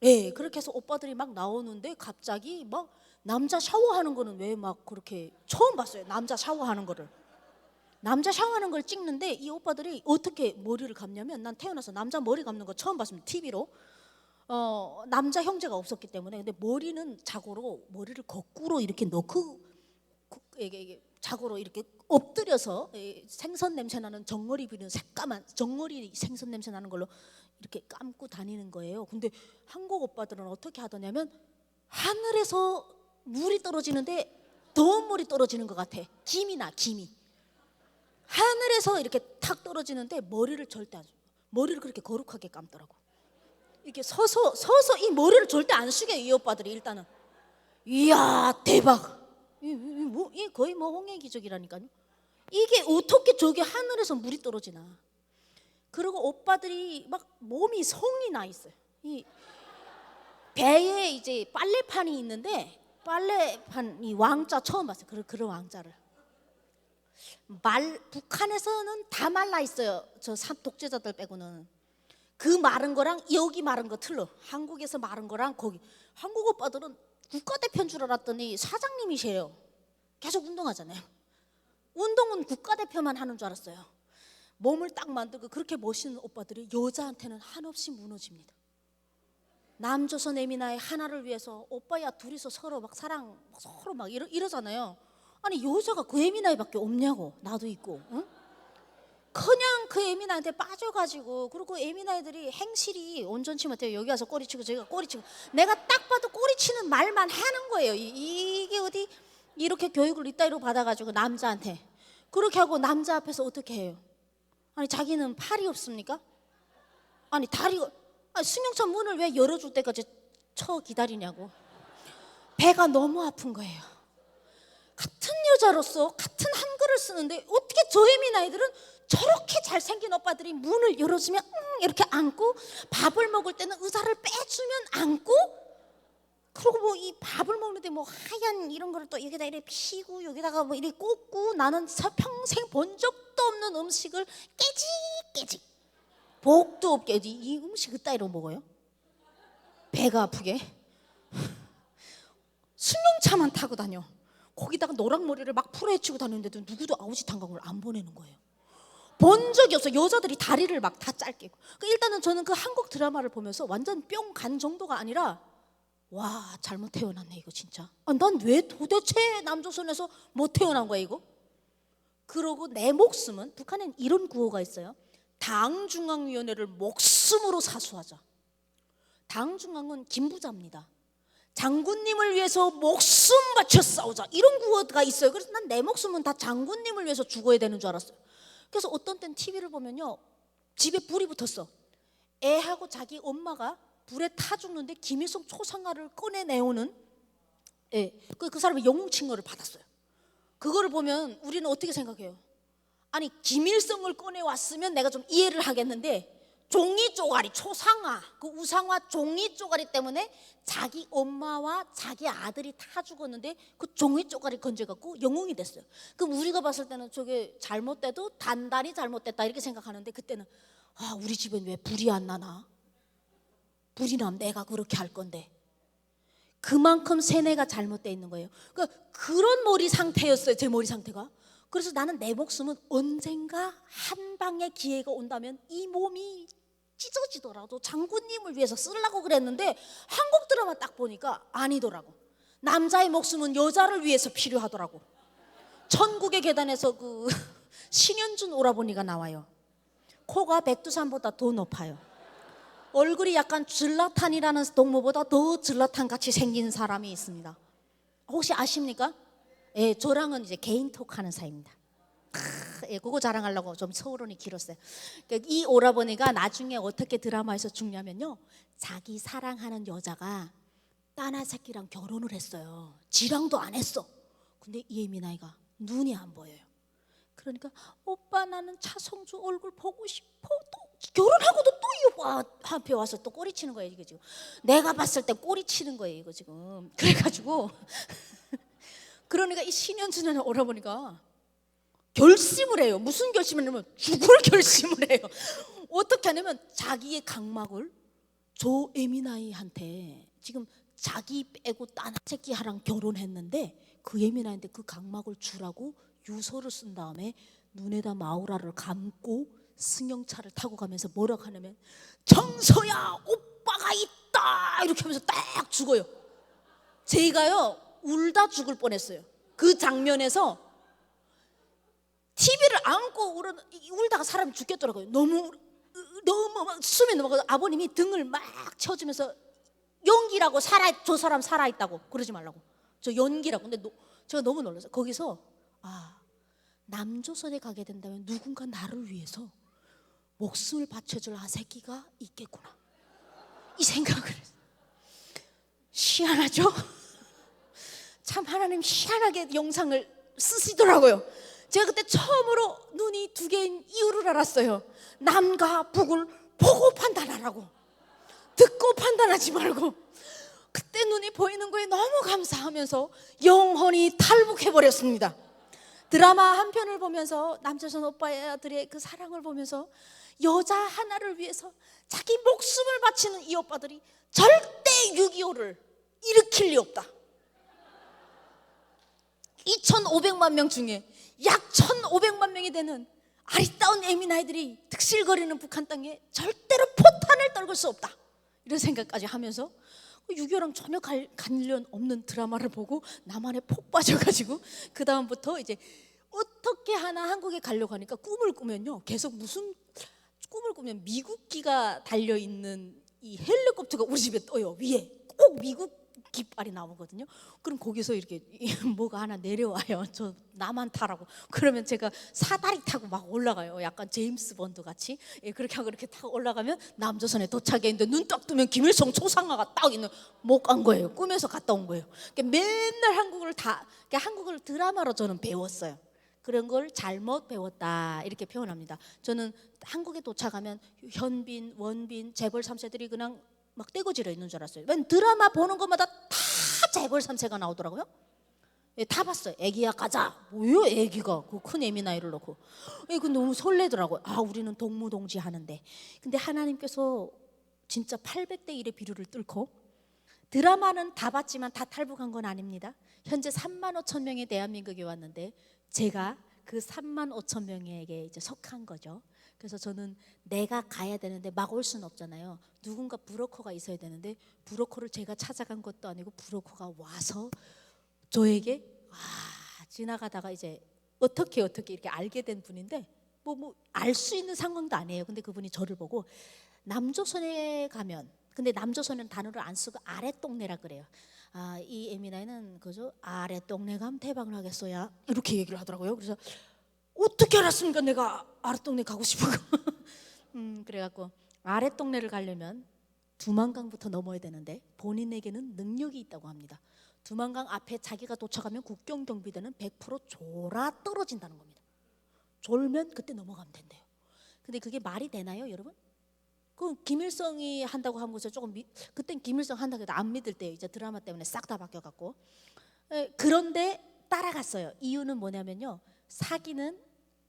예, 그렇게 해서 오빠들이 막 나오는데 갑자기 막 남자 샤워하는 거는 왜 막 그렇게 처음 봤어요. 남자 샤워하는 거를. 남자 샤워하는 걸 찍는데 이 오빠들이 어떻게 머리를 감냐면 난 태어나서 남자 머리 감는 거 처음 봤습니다. TV로. 남자 형제가 없었기 때문에. 근데 머리는 자고로 머리를 거꾸로 이렇게 넣고 이게 자고로 이렇게 엎드려서 생선 냄새 나는 정어리 비는 새까만 정어리 생선 냄새 나는 걸로 이렇게 감고 다니는 거예요. 근데 한국 오빠들은 어떻게 하더냐면 하늘에서 물이 떨어지는데 더운 물이 떨어지는 것 같아. 김이 하늘에서 이렇게 탁 떨어지는데 머리를 절대 안 머리를 그렇게 거룩하게 감더라고. 이렇게 서서 이 머리를 절대 안 숙여 이 오빠들이. 일단은 이야 대박. 이 거의 뭐 홍해 기적이라니까요. 이게 어떻게 저게 하늘에서 물이 떨어지나. 그리고 오빠들이 막 몸이 성이 나 있어요. 이 배에 이제 빨래판이 있는데 빨래판 이 왕자 처음 봤어요. 그런 왕자를. 북한에서는 다 말라 있어요. 저 독재자들 빼고는. 그 마른 거랑 여기 마른 거 틀려. 한국에서 마른 거랑 거기. 한국 오빠들은 국가대표인 줄 알았더니 사장님이세요. 계속 운동하잖아요. 운동은 국가대표만 하는 줄 알았어요. 몸을 딱 만들고 그렇게 멋있는 오빠들이 여자한테는 한없이 무너집니다. 남조선 에미나의 하나를 위해서 오빠야 둘이서 서로 막 사랑 서로 막 이러잖아요. 아니 여자가 그 에미나이밖에 없냐고. 나도 있고. 응? 그냥 그 예민아한테 빠져가지고, 그리고 예민아이들이 행실이 온전치 못해요. 여기 와서 꼬리치고 저기가 꼬리치고, 내가 딱 봐도 꼬리치는 말만 하는 거예요. 이게 어디 이렇게 교육을 이따위로 받아가지고 남자한테 그렇게 하고 남자 앞에서 어떻게 해요? 아니 자기는 팔이 없습니까? 아니 다리가, 아니, 승용차 문을 왜 열어줄 때까지 쳐 기다리냐고. 배가 너무 아픈 거예요. 같은 여자로서 같은 한글을 쓰는데 어떻게 저 예민아이들은 저렇게 잘생긴 오빠들이 문을 열어주면 이렇게 안고, 밥을 먹을 때는 의자를 빼주면 안고, 그리고 뭐 이 밥을 먹는데 뭐 하얀 이런 거를 또 여기다 이렇게 피고 여기다가 뭐 이렇게 꽂고, 나는 평생 본 적도 없는 음식을 깨직 복도 없게 이 음식을 따위로 먹어요? 배가 아프게 승용차만 타고 다녀. 거기다가 노랑머리를 막 풀어헤치고 다니는데도 누구도 아우지 탄광을 안 보내는 거예요. 본 적이 없어. 여자들이 다리를 막 다 짧게. 일단은 저는 그 한국 드라마를 보면서 완전 뿅 간 정도가 아니라, 와 잘못 태어났네 이거 진짜. 난 왜 도대체 남조선에서 못 태어난 거야 이거? 그러고 내 목숨은, 북한엔 이런 구호가 있어요. 당중앙위원회를 목숨으로 사수하자. 당중앙은 김부자입니다. 장군님을 위해서 목숨 바쳐 싸우자, 이런 구호가 있어요. 그래서 난 내 목숨은 다 장군님을 위해서 죽어야 되는 줄 알았어요. 그래서 어떤 땐 TV를 보면요, 집에 불이 붙었어. 애하고 자기 엄마가 불에 타 죽는데 김일성 초상화를 꺼내내오는, 그 사람이 영웅칭호를 받았어요. 그거를 보면 우리는 어떻게 생각해요? 아니 김일성을 꺼내왔으면 내가 좀 이해를 하겠는데, 종이 쪼가리 초상화, 그 우상화 종이 쪼가리 때문에 자기 엄마와 자기 아들이 다 죽었는데 그 종이 쪼가리 건져갖고 영웅이 됐어요. 그럼 우리가 봤을 때는 저게 잘못돼도 단단히 잘못됐다 이렇게 생각하는데, 그때는 우리 집엔 왜 불이 안 나나? 불이 나면 내가 그렇게 할 건데. 그만큼 세뇌가 잘못되어 있는 거예요. 그러니까 그런 머리 상태였어요, 제 머리 상태가. 그래서 나는 내 목숨은 언젠가 한 방의 기회가 온다면 이 몸이 찢어지더라도 장군님을 위해서 쓰려고 그랬는데, 한국 드라마 딱 보니까 아니더라고. 남자의 목숨은 여자를 위해서 필요하더라고. 천국의 계단에서 그 신현준 오라버니가 나와요. 코가 백두산보다 더 높아요. 얼굴이 약간 질라탄이라는 동무보다 더 질라탄 같이 생긴 사람이 있습니다. 혹시 아십니까? 예, 저랑은 이제 개인 톡하는 사이입니다. 그거 자랑하려고 좀 서론이 길었어요. 이 오라버니가 나중에 어떻게 드라마에서 죽냐면요, 자기 사랑하는 여자가 딴 새끼랑 결혼을 했어요. 지랑도 안 했어. 근데 이 예민아이가 눈이 안 보여요. 그러니까 오빠 나는 차성주 얼굴 보고 싶어. 또 결혼하고도 또 이 오빠 한테 와서 또 꼬리치는 거예요 이거 지금. 내가 봤을 때 꼬리치는 거예요 이거 지금. 그래가지고 그러니까 이 신현준이라는 오라버니가 결심을 해요. 무슨 결심을 하냐면 죽을 결심을 해요. 어떻게 하냐면 자기의 각막을 저 예민아이한테, 지금 자기 빼고 딴 새끼랑 결혼했는데 그 예민아이한테 그 각막을 주라고 유서를 쓴 다음에 눈에다 마우라를 감고 승용차를 타고 가면서 뭐라고 하냐면, 정서야 오빠가 있다 이렇게 하면서 딱 죽어요. 제가요 울다 죽을 뻔했어요. 그 장면에서 TV를 안고 울다가 사람이 죽겠더라고요. 너무 막 숨이 넘어가서 아버님이 등을 막 쳐주면서 연기라고, 저 사람 살아있다고 그러지 말라고, 저 연기라고. 근데 제가 너무 놀랐어요. 거기서 남조선에 가게 된다면 누군가 나를 위해서 목숨을 바쳐줄 새끼가 있겠구나, 이 생각을 했어요. 희한하죠? 참 하나님 희한하게 영상을 쓰시더라고요. 제가 그때 처음으로 눈이 두 개인 이유를 알았어요. 남과 북을 보고 판단하라고, 듣고 판단하지 말고. 그때 눈이 보이는 거에 너무 감사하면서 영혼이 탈북해버렸습니다. 드라마 한 편을 보면서 남조선 오빠들의 그 사랑을 보면서 여자 하나를 위해서 자기 목숨을 바치는 이 오빠들이 절대 6.25를 일으킬 리 없다. 2,500만 명 중에 약 1,500만 명이 되는 아리따운 예민아이들이 득실거리는 북한 땅에 절대로 포탄을 떨굴 수 없다, 이런 생각까지 하면서 6.25랑 전혀 관련 없는 드라마를 보고 나만의 폭 빠져가지고 그 다음부터 이제 어떻게 하나 한국에 가려고 하니까 꿈을 꾸면요 계속 무슨 꿈을 꾸면 미국기가 달려 있는 이 헬리콥터가 우리 집에 떠요. 위에 꼭 미국 깃발이 나오거든요. 그럼 거기서 이렇게 뭐가 하나 내려와요. 저 나만 타라고. 그러면 제가 사다리 타고 막 올라가요. 약간 제임스 본드 같이. 예, 그렇게 하고 이렇게 타고 올라가면 남조선에 도착해 있는데 눈 딱 뜨면 김일성 초상화가 딱 있는. 못 간 거예요. 꿈에서 갔다 온 거예요. 그러니까 맨날 그러니까 한국을 드라마로 저는 배웠어요. 그런 걸 잘못 배웠다 이렇게 표현합니다. 저는 한국에 도착하면 현빈, 원빈, 재벌 3세들이 그냥 막 떼거지로 있는 줄 알았어요. 맨 드라마 보는 것마다 다 재벌 3세가 나오더라고요. 예, 다 봤어요. 애기야 가자. 뭐요 애기가 그 큰 애미 나이를 놓고. 예, 그 너무 설레더라고요. 아 우리는 동무동지 하는데. 근데 하나님께서 진짜 800대 1의 비율을 뚫고 드라마는 다 봤지만 다 탈북한 건 아닙니다. 현재 3만 5천 명이 대한민국에 왔는데 제가 그 3만 5천 명에게 이제 속한 거죠. 그래서 저는 내가 가야 되는데 막 올 수는 없잖아요. 누군가 브로커가 있어야 되는데 브로커를 제가 찾아간 것도 아니고 브로커가 와서 저에게 지나가다가 이제 어떻게 이렇게 알게 된 분인데 뭐 알 수 있는 상황도 아니에요. 근데 그분이 저를 보고 남조선에 가면 근데 남조선은 단어를 안 쓰고 아랫동네라 그래요. 이 에미나이는 그죠? 아랫동네 가면 대박 나겠어야 이렇게 얘기를 하더라고요. 그래서 어떻게 알았습니까? 내가 아랫동네 가고 싶은 거. 그래갖고 아랫동네를 가려면 두만강부터 넘어야 되는데 본인에게는 능력이 있다고 합니다. 두만강 앞에 자기가 도착하면 국경경비대는 100% 졸아 떨어진다는 겁니다. 졸면 그때 넘어가면 된대요. 근데 그게 말이 되나요, 여러분? 그 김일성이 한다고 한 것에 조금 그땐 김일성 한다고 해도 안 믿을 때요. 이제 드라마 때문에 싹 다 바뀌어갖고. 그런데 따라갔어요. 이유는 뭐냐면요, 사기는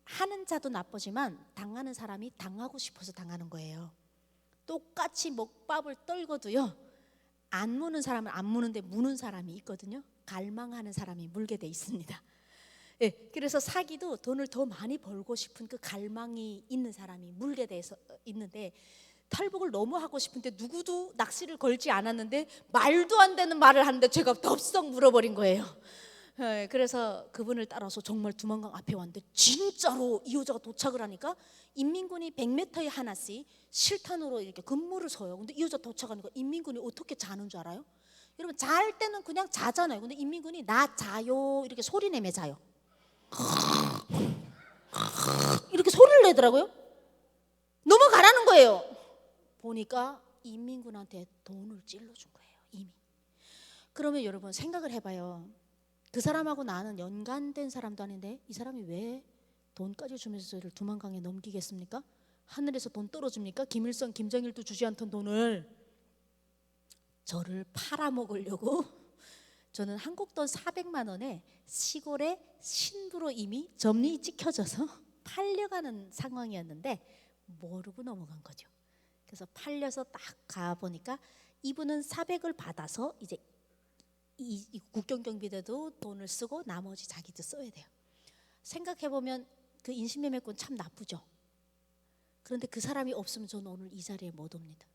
하는 자도 나쁘지만 당하는 사람이 당하고 싶어서 당하는 거예요. 똑같이 먹밥을 떨궈도요, 안 무는 사람은 안 무는데 무는 사람이 있거든요. 갈망하는 사람이 물게 돼 있습니다. 예, 그래서 사기도 돈을 더 많이 벌고 싶은 그 갈망이 있는 사람이 물게 돼서 있는데, 탈북을 너무 하고 싶은데 누구도 낚시를 걸지 않았는데 말도 안 되는 말을 하는데 제가 덥석 물어버린 거예요. 예, 그래서 그분을 따라서 정말 두만강 앞에 왔는데 진짜로 이 여자가 도착을 하니까 인민군이 100m에 하나씩 실탄으로 이렇게 근무를 서요. 근데 이 여자 도착하니까 인민군이 어떻게 자는 줄 알아요? 여러분 잘 때는 그냥 자잖아요. 근데 인민군이 나 자요 이렇게 소리 내며 자요. 이렇게 소리를 내더라고요. 넘어가라는 거예요. 보니까 인민군한테 돈을 찔러준 거예요, 이미. 그러면 여러분 생각을 해봐요. 그 사람하고 나는 연관된 사람도 아닌데 이 사람이 왜 돈까지 주면서 저를 두만강에 넘기겠습니까? 하늘에서 돈 떨어집니까? 김일성, 김정일도 주지 않던 돈을 저를 팔아먹으려고. 저는 한국 돈 400만 원에 시골에 신부로 이미 점리 찍혀져서 팔려가는 상황이었는데 모르고 넘어간 거죠. 그래서 팔려서 딱 가보니까 이분은 400을 받아서 이제 이 국경경비대도 돈을 쓰고 나머지 자기도 써야 돼요. 생각해보면 그 인신매매꾼 참 나쁘죠. 그런데 그 사람이 없으면 저는 오늘 이 자리에 못 옵니다.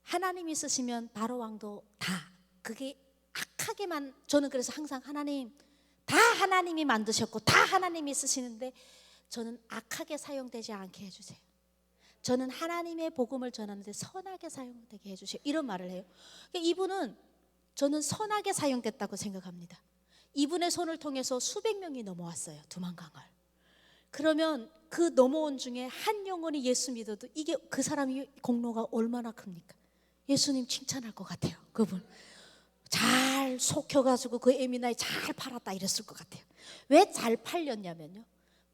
하나님이 쓰시면 바로 왕도 다 그게 악하게만, 저는 그래서 항상 하나님 다 하나님이 만드셨고 다 하나님이 쓰시는데 저는 악하게 사용되지 않게 해주세요. 저는 하나님의 복음을 전하는데 선하게 사용되게 해주세요. 이런 말을 해요. 그러니까 이분은 저는 선하게 사용됐다고 생각합니다. 이분의 손을 통해서 수백 명이 넘어왔어요, 두만강을. 그러면 그 넘어온 중에 한 영혼이 예수 믿어도 이게 그 사람이 공로가 얼마나 큽니까? 예수님 칭찬할 것 같아요. 그분 잘 속혀가지고 그 에미나이 잘 팔았다 이랬을 것 같아요. 왜 잘 팔렸냐면요,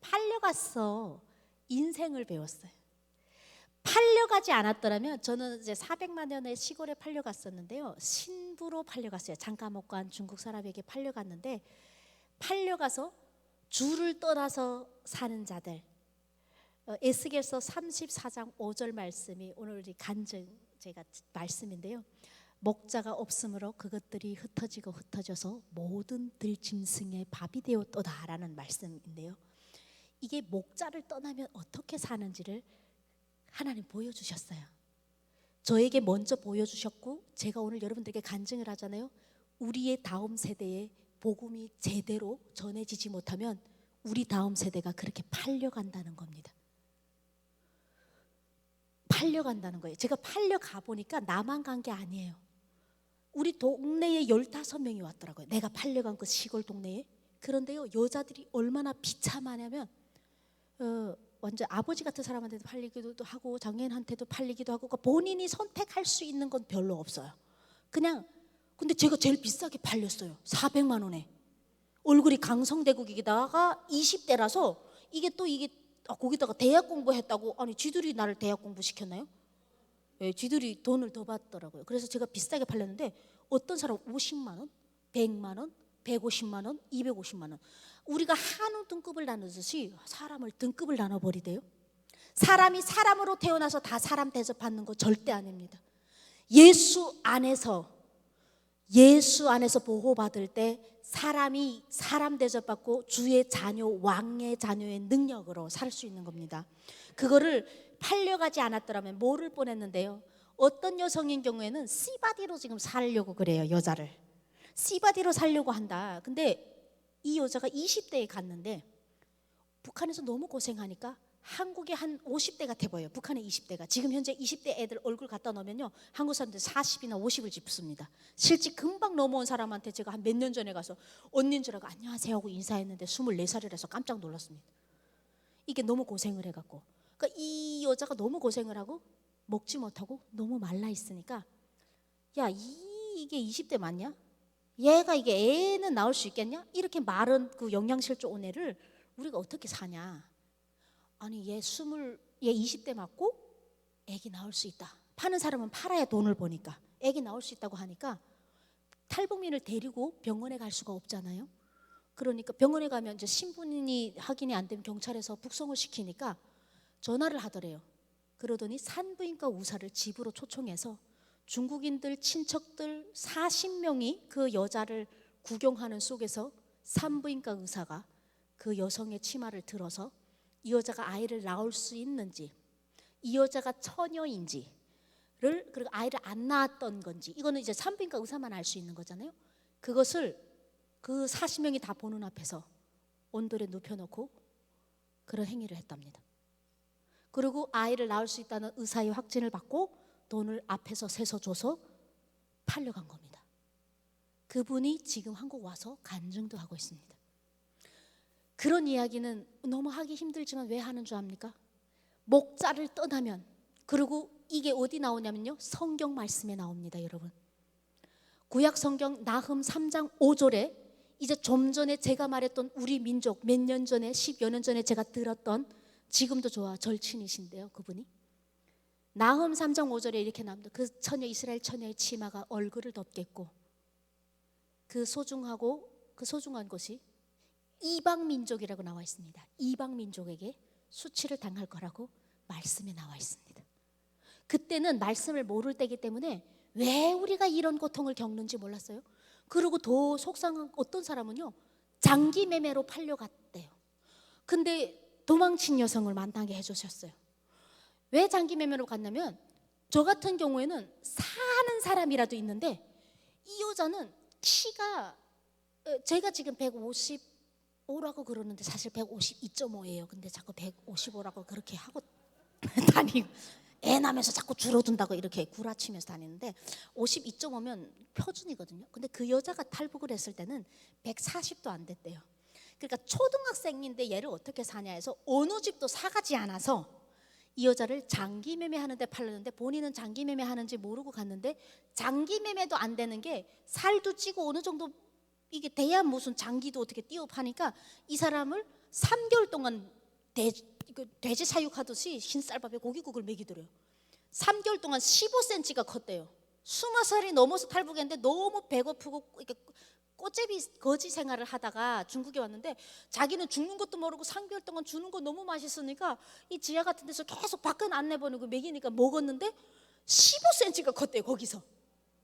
팔려갔어. 인생을 배웠어요. 팔려가지 않았더라면 저는 이제 400만 원의 시골에 팔려갔었는데요, 신부로 팔려갔어요. 잠깐 못 간 중국 사람에게 팔려갔는데, 팔려가서 주를 떠나서 사는 자들, 에스겔서 34장 5절 말씀이 오늘 우리 간증 제가 말씀인데요, 목자가 없으므로 그것들이 흩어지고 흩어져서 모든 들짐승의 밥이 되었도다라는 말씀인데요, 이게 목자를 떠나면 어떻게 사는지를 하나님 보여주셨어요. 저에게 먼저 보여주셨고 제가 오늘 여러분들에게 간증을 하잖아요. 우리의 다음 세대에 복음이 제대로 전해지지 못하면 우리 다음 세대가 그렇게 팔려간다는 겁니다. 팔려간다는 거예요. 제가 팔려가 보니까 나만 간 게 아니에요. 우리 동네에 15명이 왔더라고요. 내가 팔려간 그 시골 동네에. 그런데요, 여자들이 얼마나 비참하냐면 완전 아버지 같은 사람한테도 팔리기도 하고 장애인한테도 팔리기도 하고, 그러니까 본인이 선택할 수 있는 건 별로 없어요. 그냥. 근데 제가 제일 비싸게 팔렸어요. 400만 원에. 얼굴이 강성대국이다가 20대라서 이게 거기다가 대학 공부했다고. 아니 지들이 나를 대학 공부 시켰나요? 예, 지들이 돈을 더 받더라고요. 그래서 제가 비싸게 팔렸는데 어떤 사람 50만 원, 100만 원, 150만 원, 250만 원. 우리가 한우 등급을 나누듯이 사람을 등급을 나눠버리대요. 사람이 사람으로 태어나서 다 사람 대접받는 거 절대 아닙니다. 예수 안에서 보호받을 때 사람이 사람 대접받고 주의 자녀, 왕의 자녀의 능력으로 살 수 있는 겁니다. 그거를 팔려가지 않았더라면 모를 뻔했는데요. 어떤 여성인 경우에는 씨바디로 지금 살려고 그래요. 여자를 씨바디로 살려고 한다. 근데 이 여자가 20대에 갔는데 북한에서 너무 고생하니까 한국에 한 50대 같아 보여요. 북한의 20대가. 지금 현재 20대 애들 얼굴 갖다 놓으면요, 한국 사람들 40이나 50을 짚습니다. 실제 금방 넘어온 사람한테 제가 한 몇 년 전에 가서 언니인 줄 알고 안녕하세요 하고 인사했는데 24살이라서 깜짝 놀랐습니다. 이게 너무 고생을 해갖고. 그러니까 이 여자가 너무 고생을 하고 먹지 못하고 너무 말라 있으니까, 야, 이게 20대 맞냐? 얘가 이게 애는 낳을 수 있겠냐? 이렇게 마른 그 영양실조 온 애를 우리가 어떻게 사냐? 아니 얘 20대 맞고 애기 낳을 수 있다. 파는 사람은 팔아야 돈을 버니까 애기 낳을 수 있다고 하니까 탈북민을 데리고 병원에 갈 수가 없잖아요. 그러니까 병원에 가면 이제 신분이 확인이 안 되면 경찰에서 북송을 시키니까 전화를 하더래요. 그러더니 산부인과 의사를 집으로 초청해서 중국인들 친척들 40명이 그 여자를 구경하는 속에서 산부인과 의사가 그 여성의 치마를 들어서 이 여자가 아이를 낳을 수 있는지, 이 여자가 처녀인지를, 그리고 아이를 안 낳았던 건지, 이거는 이제 산부인과 의사만 알 수 있는 거잖아요. 그것을 그 40명이 다 보는 앞에서 온돌에 눕혀놓고 그런 행위를 했답니다. 그리고 아이를 낳을 수 있다는 의사의 확진을 받고 돈을 앞에서 세서 줘서 팔려간 겁니다. 그분이 지금 한국 와서 간증도 하고 있습니다. 그런 이야기는 너무 하기 힘들지만 왜 하는 줄 압니까? 목자를 떠나면, 그리고 이게 어디 나오냐면요, 성경 말씀에 나옵니다. 여러분, 구약 성경 나흠 3장 5절에 이제 좀 전에 제가 말했던 우리 민족, 몇 년 전에 10여 년 전에 제가 들었던, 지금도 좋아 절친이신데요, 그분이 나흠 3장 5절에 이렇게 나옵니다. 그 처녀, 이스라엘 처녀의 치마가 얼굴을 덮겠고 그 소중한 것이 이방 민족이라고 나와 있습니다. 이방 민족에게 수치를 당할 거라고 말씀에 나와 있습니다. 그때는 말씀을 모를 때이기 때문에 왜 우리가 이런 고통을 겪는지 몰랐어요. 그리고 더 속상한 어떤 사람은요, 장기 매매로 팔려갔대요. 근데 도망친 여성을 만나게 해주셨어요. 왜 장기 매매로 갔냐면, 저 같은 경우에는 사는 사람이라도 있는데 이 여자는 키가, 제가 지금 155라고 그러는데 사실 152.5예요. 근데 자꾸 155라고 그렇게 하고 다니고, 애 낳으면서 자꾸 줄어든다고 이렇게 구라치면서 다니는데 52.5면 표준이거든요. 근데 그 여자가 탈북을 했을 때는 140도 안 됐대요. 그러니까 초등학생인데 얘를 어떻게 사냐 해서 어느 집도 사가지 않아서 이 여자를 장기 매매하는데 팔렸는데, 본인은 장기 매매하는지 모르고 갔는데 장기 매매도 안 되는 게 살도 찌고 어느 정도 이게 돼야 무슨 장기도 어떻게 띄워 파니까 이 사람을 3개월 동안 돼지 사육하듯이 흰쌀밥에 고기국을 먹이더래요. 3개월 동안 15cm가 컸대요. 20살이 넘어서 탈북했는데 너무 배고프고 이렇게 꽃제비 거지 생활을 하다가 중국에 왔는데 자기는 죽는 것도 모르고 3개월 동안 주는 거 너무 맛있으니까 이 지하 같은 데서 계속 밖은 안 내보내고 먹이니까 먹었는데 15cm가 컸대요, 거기서.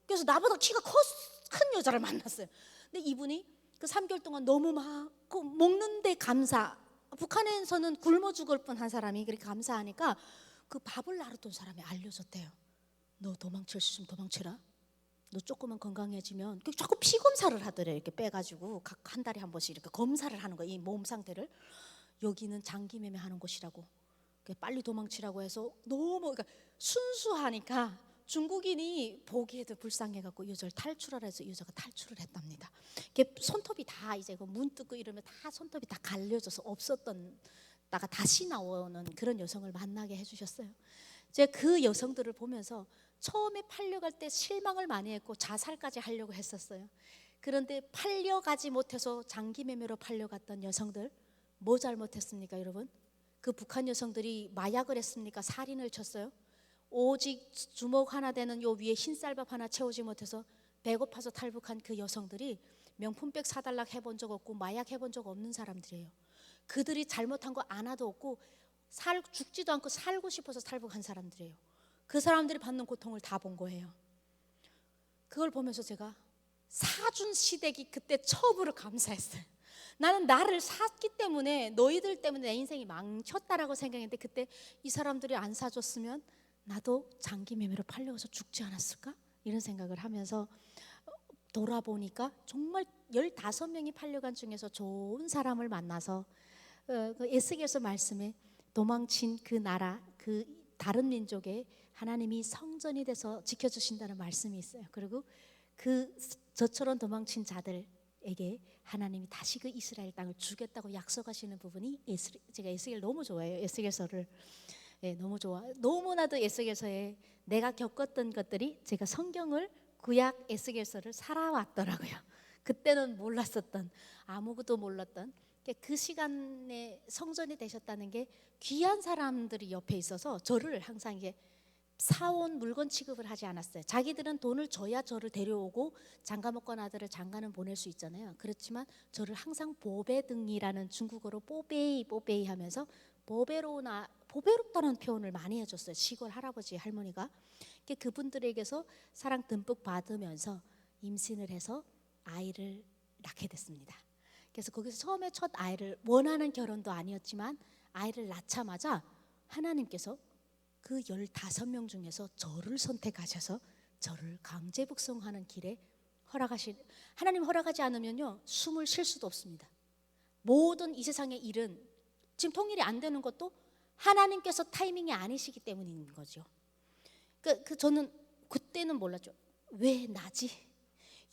그래서 나보다 키가 큰 여자를 만났어요. 근데 이분이 그 3개월 동안 너무 막 먹는데 감사, 북한에서는 굶어 죽을 뻔한 사람이 그렇게 감사하니까 그 밥을 나르던 사람이 알려줬대요. 너 도망칠 수 있으면 도망쳐라. 너 조금만 건강해지면 자꾸 피 검사를 하더래. 이렇게 빼가지고 각 한 달에 한 번씩 이렇게 검사를 하는 거야. 이 몸 상태를. 여기는 장기매매 하는 곳이라고. 빨리 도망치라고 해서 너무 그러니까 순수하니까 중국인이 보기에도 불쌍해갖고 이 여자를 탈출하라 해서 이 여자가 탈출을 했답니다. 손톱이 다 이제 문 뜯고 이러면 다 손톱이 다 갈려져서 없었던 다가 다시 나오는 그런 여성을 만나게 해주셨어요. 제가 그 여성들을 보면서 처음에 팔려갈 때 실망을 많이 했고 자살까지 하려고 했었어요. 그런데 팔려가지 못해서 장기 매매로 팔려갔던 여성들 뭐 잘못했습니까, 여러분? 그 북한 여성들이 마약을 했습니까? 살인을 쳤어요? 오직 주먹 하나 되는 요 위에 흰쌀밥 하나 채우지 못해서 배고파서 탈북한 그 여성들이 명품백 사달라고 해본 적 없고 마약 해본 적 없는 사람들이에요. 그들이 잘못한 거 하나도 없고 죽지도 않고 살고 싶어서 탈북한 사람들이에요. 그 사람들이 받는 고통을 다 본 거예요. 그걸 보면서 제가 사준 시댁이 그때 처음으로 감사했어요. 나는 나를 샀기 때문에 너희들 때문에 내 인생이 망쳤다라고 생각했는데 그때 이 사람들이 안 사줬으면 나도 장기 매매로 팔려가서 죽지 않았을까? 이런 생각을 하면서 돌아보니까 정말 15명이 팔려간 중에서 좋은 사람을 만나서 그 에스겔서 말씀에 도망친 그 나라 그 다른 민족에 하나님이 성전이 돼서 지켜주신다는 말씀이 있어요. 그리고 그 저처럼 도망친 자들에게 하나님이 다시 그 이스라엘 땅을 주겠다고 약속하시는 부분이 제가 에스겔 너무 좋아해요. 에스겔서를 너무 좋아. 너무나도 에스겔서에 내가 겪었던 것들이 제가 성경을 구약 에스겔서를 살아왔더라고요. 그때는 몰랐었던 아무것도 몰랐던 그 시간에 성전이 되셨다는 게 귀한 사람들이 옆에 있어서 저를 항상 이게 사온 물건 취급을 하지 않았어요. 자기들은 돈을 줘야 저를 데려오고 장가 먹건 아들을 장가는 보낼 수 있잖아요. 그렇지만 저를 항상 보배등이라는 중국어로 뽀베이 하면서 보배롭다는 표현을 많이 해줬어요. 시골 할아버지 할머니가. 그분들에게서 사랑 듬뿍 받으면서 임신을 해서 아이를 낳게 됐습니다. 그래서 거기서 처음에 첫 아이를 원하는 결혼도 아니었지만 아이를 낳자마자 하나님께서 그 15명 중에서 저를 선택하셔서 저를 강제 북송하는 길에 하나님 허락하지 않으면요 숨을 쉴 수도 없습니다. 모든 이 세상의 일은 지금 통일이 안 되는 것도 하나님께서 타이밍이 아니시기 때문인 거죠. 저는 그때는 몰랐죠. 왜 나지?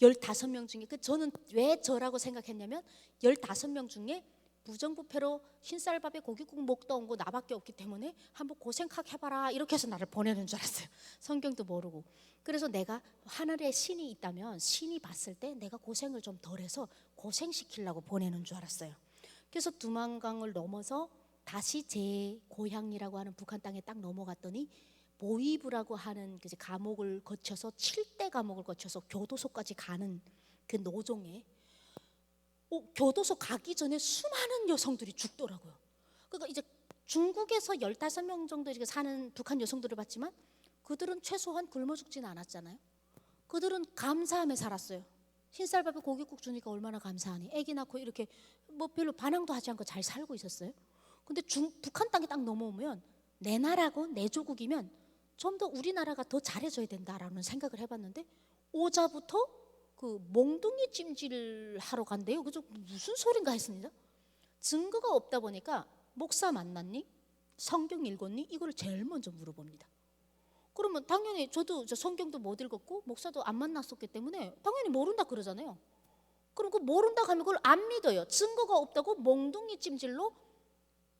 15명 중에 저는 왜 저라고 생각했냐면 15명 중에 부정부패로 흰쌀밥에 고깃국 먹다 온 거 나밖에 없기 때문에 한번 고생하게 해봐라 이렇게 해서 나를 보내는 줄 알았어요. 성경도 모르고. 그래서 내가 하늘에 신이 있다면 신이 봤을 때 내가 고생을 좀 덜해서 고생시키려고 보내는 줄 알았어요. 그래서 두만강을 넘어서 다시 제 고향이라고 하는 북한 땅에 딱 넘어갔더니 보위부라고 하는 그 감옥을 거쳐서 7대 감옥을 거쳐서 교도소까지 가는 그 노종에 교도소 가기 전에 수많은 여성들이 죽더라고요. 그러니까 이제 중국에서 15명 정도 이렇게 사는 북한 여성들을 봤지만 그들은 최소한 굶어 죽지는 않았잖아요. 그들은 감사함에 살았어요. 흰쌀밥에 고깃국 주니까 얼마나 감사하니. 애기 낳고 이렇게 뭐 별로 반항도 하지 않고 잘 살고 있었어요. 근데 북한 땅에 딱 넘어오면 내 나라고 내 조국이면 좀 더 우리나라가 더 잘해줘야 된다라는 생각을 해봤는데 오자부터 그 몽둥이 찜질 하러 간대요. 그죠? 무슨 소린가 했습니다. 증거가 없다 보니까 목사 만났니? 성경 읽었니? 이걸 제일 먼저 물어봅니다. 그러면 당연히 저도 성경도 못 읽었고 목사도 안 만났었기 때문에 당연히 모른다 그러잖아요. 그럼 그 모른다 하면 그걸 안 믿어요. 증거가 없다고 몽둥이 찜질로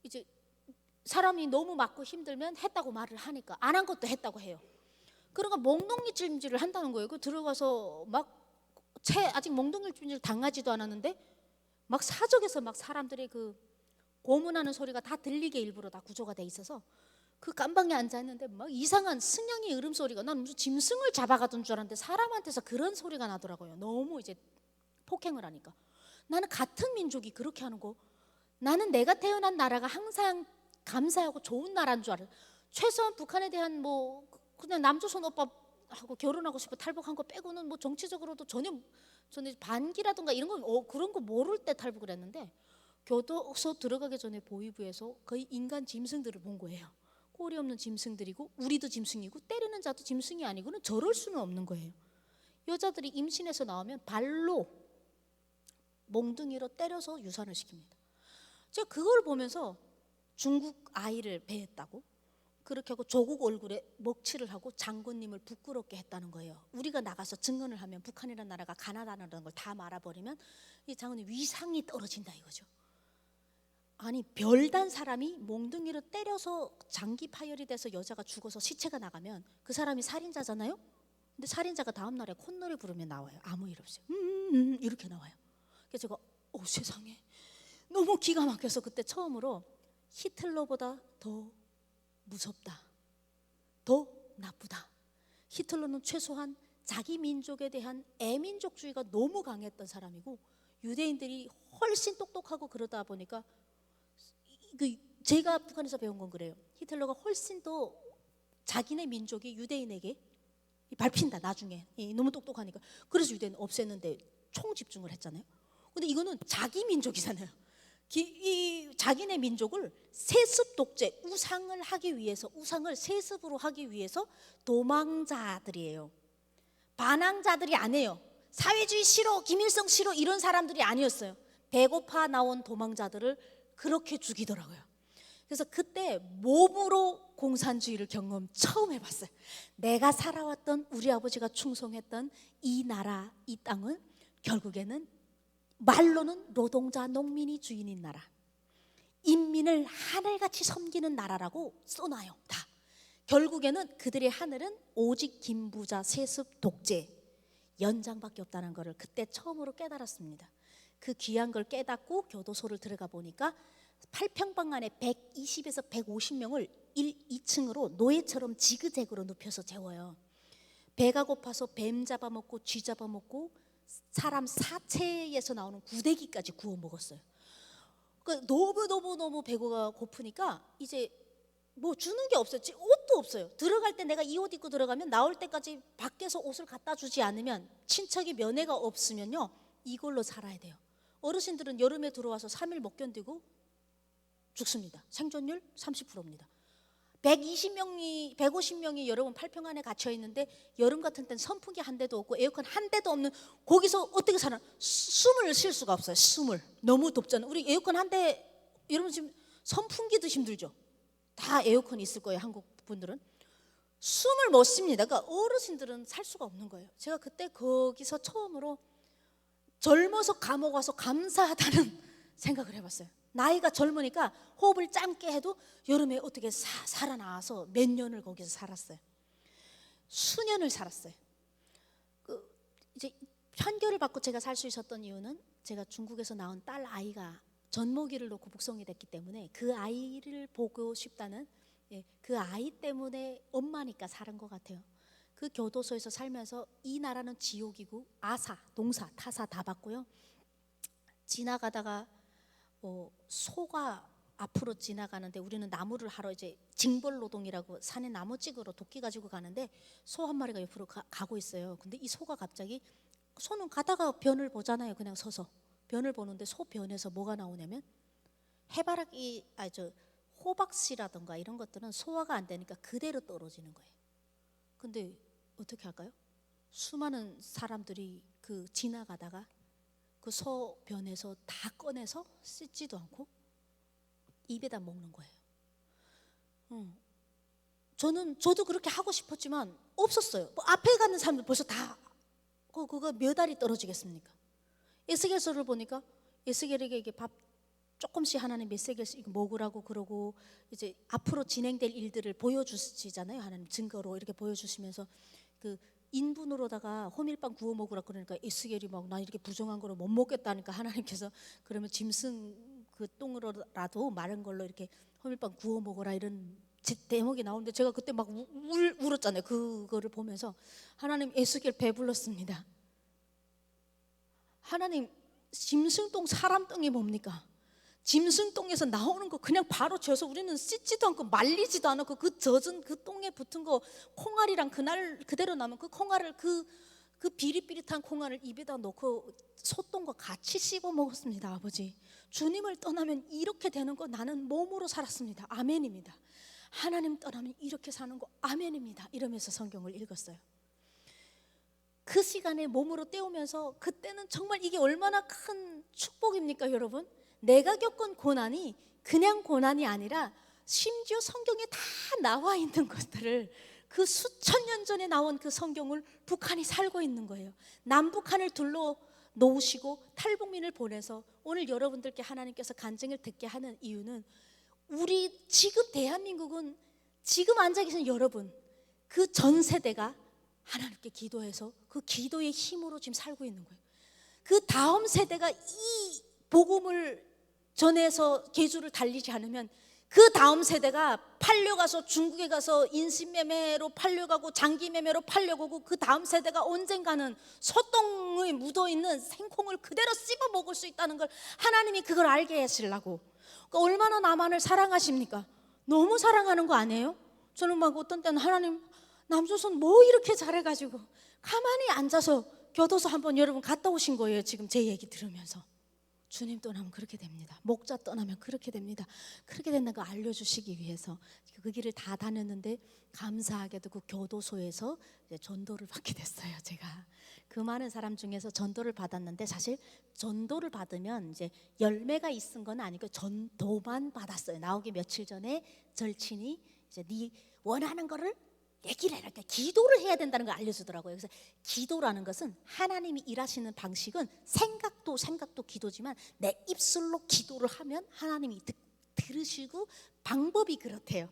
이제 사람이 너무 맞고 힘들면 했다고 말을 하니까 안 한 것도 했다고 해요. 그러니까 몽둥이 찜질을 한다는 거예요. 그 들어가서 아직 몽둥이 찜질 당하지도 않았는데 막 사적에서 막 사람들이 그 고문하는 소리가 다 들리게 일부러 다 구조가 돼 있어서 그 깜방에 앉아 있는데 막 이상한 승냥이 울음소리가 난 무슨 짐승을 잡아가던 줄 알았는데 사람한테서 그런 소리가 나더라고요. 너무 이제 폭행을 하니까. 나는 같은 민족이 그렇게 하는 거 나는 내가 태어난 나라가 항상 감사하고 좋은 나라인 줄 알아요. 최소한 북한에 대한 뭐 그냥 남조선 오빠하고 결혼하고 싶어 탈북한 거 빼고는 뭐 정치적으로도 전혀 반기라든가 이런 거 그런 거 모를 때 탈북을 했는데 교도소 들어가기 전에 보위부에서 거의 인간 짐승들을 본 거예요. 꼬리 없는 짐승들이고 우리도 짐승이고 때리는 자도 짐승이 아니고는 저럴 수는 없는 거예요. 여자들이 임신해서 나오면 발로 몽둥이로 때려서 유산을 시킵니다. 제가 그걸 보면서 중국 아이를 배했다고 그렇게 하고 조국 얼굴에 먹칠을 하고 장군님을 부끄럽게 했다는 거예요. 우리가 나가서 증언을 하면 북한이라는 나라가 가난하다는 걸 다 말아버리면 이 장군님 위상이 떨어진다 이거죠. 아니 별단 사람이 몽둥이로 때려서 장기 파열이 돼서 여자가 죽어서 시체가 나가면 그 사람이 살인자잖아요. 근데 살인자가 다음 날에 콧노래 부르면 나와요. 아무 일 없어요. 이렇게 나와요. 그래서 제가 세상에 너무 기가 막혀서 그때 처음으로 히틀러보다 더 무섭다, 더 나쁘다. 히틀러는 최소한 자기 민족에 대한 애민족주의가 너무 강했던 사람이고 유대인들이 훨씬 똑똑하고 그러다 보니까 제가 북한에서 배운 건 그래요. 히틀러가 훨씬 더 자기네 민족이 유대인에게 밟힌다 나중에 너무 똑똑하니까. 그래서 유대인 없앴는데 총 집중을 했잖아요. 근데 이거는 자기 민족이잖아요. 이 자기네 민족을 세습 독재 우상을 하기 위해서 우상을 세습으로 하기 위해서 도망자들이에요. 반항자들이 아니에요. 사회주의 싫어 김일성 싫어 이런 사람들이 아니었어요. 배고파 나온 도망자들을 그렇게 죽이더라고요. 그래서 그때 몸으로 공산주의를 경험 처음 해봤어요. 내가 살아왔던 우리 아버지가 충성했던 이 나라 이 땅은 결국에는 말로는 노동자 농민이 주인인 나라, 인민을 하늘같이 섬기는 나라라고 써놔요. 다 결국에는 그들의 하늘은 오직 김부자 세습 독재 연장밖에 없다는 것을 그때 처음으로 깨달았습니다. 그 귀한 걸 깨닫고 교도소를 들어가 보니까 8평방 안에 120에서 150명을 2층으로 노예처럼 지그재그로 눕혀서 재워요. 배가 고파서 뱀 잡아먹고 쥐 잡아먹고 사람 사체에서 나오는 구데기까지 구워 먹었어요. 너무 배가 고프니까 이제 뭐 주는 게 없어요. 옷도 없어요. 들어갈 때 내가 이 옷 입고 들어가면 나올 때까지 밖에서 옷을 갖다 주지 않으면 친척이 면회가 없으면요 이걸로 살아야 돼요. 어르신들은 여름에 들어와서 3일 못 견디고 죽습니다. 생존율 30%입니다. 150명이 여러분 8평 안에 갇혀 있는데 여름 같은 때는 선풍기 한 대도 없고 에어컨 한 대도 없는 거기서 어떻게 살아? 숨을 쉴 수가 없어요. 숨을 너무 덥잖아요. 우리 에어컨 한 대 여러분 지금 선풍기도 힘들죠. 다 에어컨 있을 거예요. 한국 분들은 숨을 못 쉽니다. 그러니까 어르신들은 살 수가 없는 거예요. 제가 그때 거기서 처음으로 젊어서 감옥 와서 감사하다는 생각을 해봤어요. 나이가 젊으니까 호흡을 짧게 해도 여름에 어떻게 살아나와서 몇 년을 거기서 살았어요. 수년을 살았어요. 이제 편결을 받고 제가 살 수 있었던 이유는 제가 중국에서 낳은 딸 아이가 젖먹이를 놓고 북송이 됐기 때문에 그 아이를 보고 싶다는 그 아이 때문에 엄마니까 살은 것 같아요. 그 교도소에서 살면서 이 나라는 지옥이고 아사, 동사, 타사 다 받고요. 지나가다가 소가 앞으로 지나가는데 우리는 나무를 하러 이제 징벌 노동이라고 산에 나무 찍으러 도끼 가지고 가는데 소 한 마리가 옆으로 가고 있어요. 근데 이 소가 갑자기 소는 가다가 변을 보잖아요. 그냥 서서 변을 보는데 소 변에서 뭐가 나오냐면 해바라기 호박씨라든가 이런 것들은 소화가 안 되니까 그대로 떨어지는 거예요. 근데 어떻게 할까요? 수많은 사람들이 지나가다가 그 소 변에서 다 꺼내서 씻지도 않고 입에다 먹는 거예요. 저도 그렇게 하고 싶었지만 없었어요. 앞에 가는 사람들 벌써 다 그거 몇 알이 떨어지겠습니까? 에스겔서를 보니까 에스겔에게 이게 밥 조금씩 하나님 에스겔씩 먹으라고 그러고 이제 앞으로 진행될 일들을 보여주시잖아요. 하나님 증거로 이렇게 보여주시면서 인분으로다가 호밀빵 구워 먹으라 그러니까 에스겔이 막 나 이렇게 부정한 거를 못 먹겠다니까 하나님께서 그러면 짐승 그 똥으로라도 마른 걸로 이렇게 호밀빵 구워 먹어라 이런 대목이 나오는데 제가 그때 막 울었잖아요. 그거를 보면서 하나님 에스겔 배불렀습니다. 하나님 짐승똥 사람똥이 뭡니까? 짐승똥에서 나오는 거 그냥 바로 져서 우리는 씻지도 않고 말리지도 않고 그 젖은 그 똥에 붙은 거 콩알이랑 그날 그대로 남은 그 콩알을 그 비릿비릿한 콩알을 입에다 넣고 소똥과 같이 씹어 먹었습니다. 아버지 주님을 떠나면 이렇게 되는 거 나는 몸으로 살았습니다. 아멘입니다. 하나님 떠나면 이렇게 사는 거 아멘입니다. 이러면서 성경을 읽었어요. 그 시간에 몸으로 때우면서 그때는 정말 이게 얼마나 큰 축복입니까, 여러분? 내가 겪은 고난이 그냥 고난이 아니라 심지어 성경에 다 나와 있는 것들을, 그 수천 년 전에 나온 그 성경을 북한이 살고 있는 거예요. 남북한을 둘러 놓으시고 탈북민을 보내서 오늘 여러분들께 하나님께서 간증을 듣게 하는 이유는, 우리 지금 대한민국은 지금 앉아 계신 여러분, 그 전 세대가 하나님께 기도해서 그 기도의 힘으로 지금 살고 있는 거예요. 그 다음 세대가 이 복음을 전해서 계주를 달리지 않으면 그 다음 세대가 팔려가서 중국에 가서 인신매매로 팔려가고 장기매매로 팔려가고, 그 다음 세대가 언젠가는 소똥에 묻어있는 생콩을 그대로 씹어 먹을 수 있다는 걸 하나님이 그걸 알게 하시려고. 그러니까 얼마나 남한을 사랑하십니까? 너무 사랑하는 거 아니에요? 저는 막 어떤 때는 하나님, 남조선 뭐 이렇게 잘해가지고 가만히 앉아서 교도소 한번 여러분 갔다 오신 거예요. 지금 제 얘기 들으면서. 주님 떠나면 그렇게 됩니다. 목자 떠나면 그렇게 됩니다. 그렇게 된다는 거 알려주시기 위해서 그 길을 다 다녔는데, 감사하게도 그 교도소에서 이제 전도를 받게 됐어요. 제가 그 많은 사람 중에서 전도를 받았는데, 사실 전도를 받으면 이제 열매가 있은 건 아니고 전도만 받았어요. 나오기 며칠 전에 절친이 이제 네 원하는 거를 얘기를 해라, 기도를 해야 된다는 걸 알려주더라고요. 그래서 기도라는 것은 하나님이 일하시는 방식은 생각도 기도지만, 내 입술로 기도를 하면 하나님이 들으시고 방법이 그렇대요.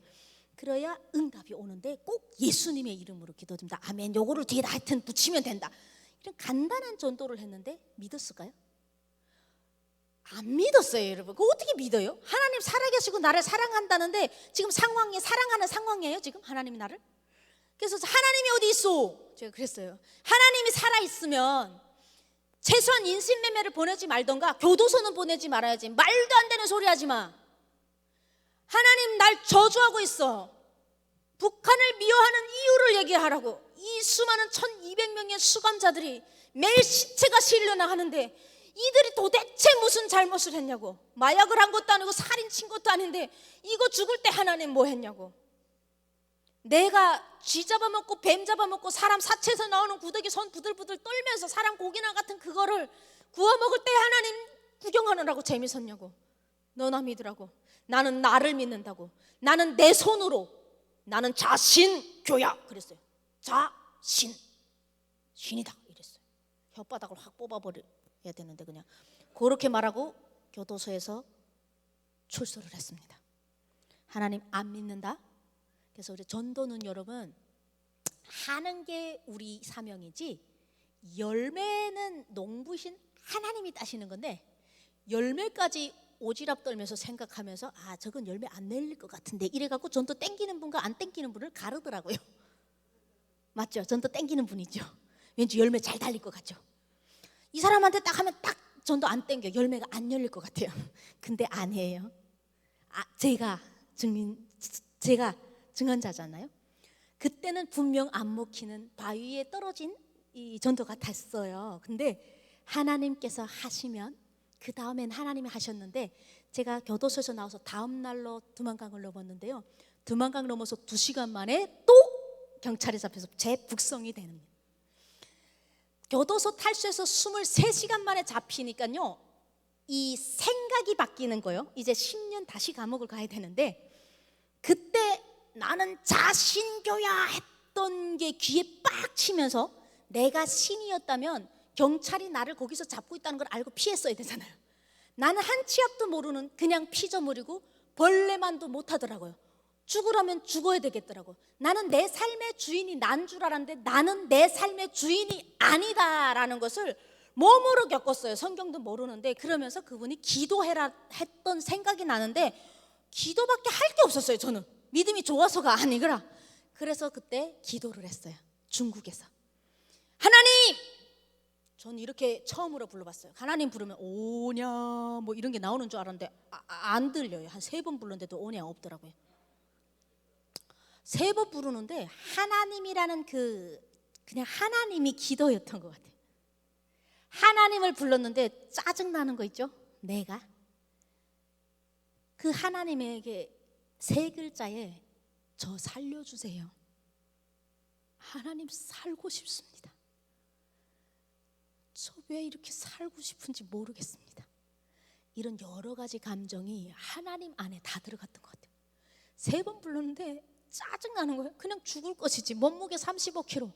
그래야 응답이 오는데 꼭 예수님의 이름으로 기도드립니다. 아멘. 요거를 뒤에다 하여튼 붙이면 된다. 이런 간단한 전도를 했는데 믿었을까요? 안 믿었어요, 여러분. 그거 어떻게 믿어요? 하나님 살아계시고 나를 사랑한다는데 지금 상황이 사랑하는 상황이에요, 지금 하나님이 나를? 그래서 하나님이 어디 있어? 제가 그랬어요. 하나님이 살아있으면 최소한 인신매매를 보내지 말던가 교도소는 보내지 말아야지. 말도 안 되는 소리 하지 마. 하나님 날 저주하고 있어. 북한을 미워하는 이유를 얘기하라고. 이 수많은 1200명의 수감자들이 매일 시체가 실려나 하는데 이들이 도대체 무슨 잘못을 했냐고. 마약을 한 것도 아니고 살인 친 것도 아닌데 이거 죽을 때 하나님 뭐 했냐고. 내가 쥐 잡아먹고 뱀 잡아먹고 사람 사체에서 나오는 구더기 손 부들부들 떨면서 사람 고기나 같은 그거를 구워 먹을 때 하나님 구경하느라고 재밌었냐고. 너나 믿으라고. 나는 나를 믿는다고. 나는 내 손으로. 나는 자신교야 그랬어요. 자신 신이다 이랬어요. 혓바닥을 확 뽑아버려야 되는데 그냥 그렇게 말하고 교도소에서 출소를 했습니다. 하나님 안 믿는다. 그래서 우리 전도는 여러분 하는 게 우리 사명이지, 열매는 농부신 하나님이 따시는 건데, 열매까지 오지랖 떨면서 생각하면서 아 저건 열매 안 낼 것 같은데 이래갖고 전도 땡기는 분과 안 땡기는 분을 가르더라고요. 맞죠? 전도 땡기는 분이죠. 왠지 열매 잘 달릴 것 같죠. 이 사람한테 딱 하면 딱 전도 안 땡겨. 열매가 안 열릴 것 같아요. 근데 아니에요. 제가 증언자잖아요. 그때는 분명 안 먹히는 바위에 떨어진 이 전도 같았어요. 근데 하나님께서 하시면 그 다음엔 하나님이 하셨는데, 제가 교도소에서 나와서 다음 날로 두만강을 넘었는데요. 두만강 넘어서 2시간 만에 또 경찰에 잡혀서 재북송이 되는 거예요. 교도소 탈수해서 23시간 만에 잡히니까요, 이 생각이 바뀌는 거예요. 이제 10년 다시 감옥을 가야 되는데, 그때 나는 자신교야 했던 게 귀에 빡 치면서, 내가 신이었다면 경찰이 나를 거기서 잡고 있다는 걸 알고 피했어야 되잖아요. 나는 한 치 앞도 모르는 그냥 피저물이고 벌레만도 못하더라고요. 죽으라면 죽어야 되겠더라고. 나는 내 삶의 주인이 난 줄 알았는데 나는 내 삶의 주인이 아니다라는 것을 몸으로 겪었어요. 성경도 모르는데. 그러면서 그분이 기도해라 했던 생각이 나는데 기도밖에 할 게 없었어요. 저는 믿음이 좋아서가 아니라. 그래서 그때 기도를 했어요. 중국에서. 하나님! 저는 이렇게 처음으로 불러봤어요. 하나님 부르면 오냐 뭐 이런 게 나오는 줄 알았는데 안 들려요. 한 3번 불렀는데도 오냐 없더라고요. 3번 부르는데 하나님이라는 그냥 하나님이 기도였던 것 같아요. 하나님을 불렀는데 짜증나는 거 있죠? 내가 그 하나님에게 3글자에 저 살려주세요. 하나님 살고 싶습니다. 왜 이렇게 살고 싶은지 모르겠습니다. 이런 여러 가지 감정이 하나님 안에 다 들어갔던 것 같아요. 3번 불렀는데 짜증나는 거예요. 그냥 죽을 것이지. 몸무게 35kg.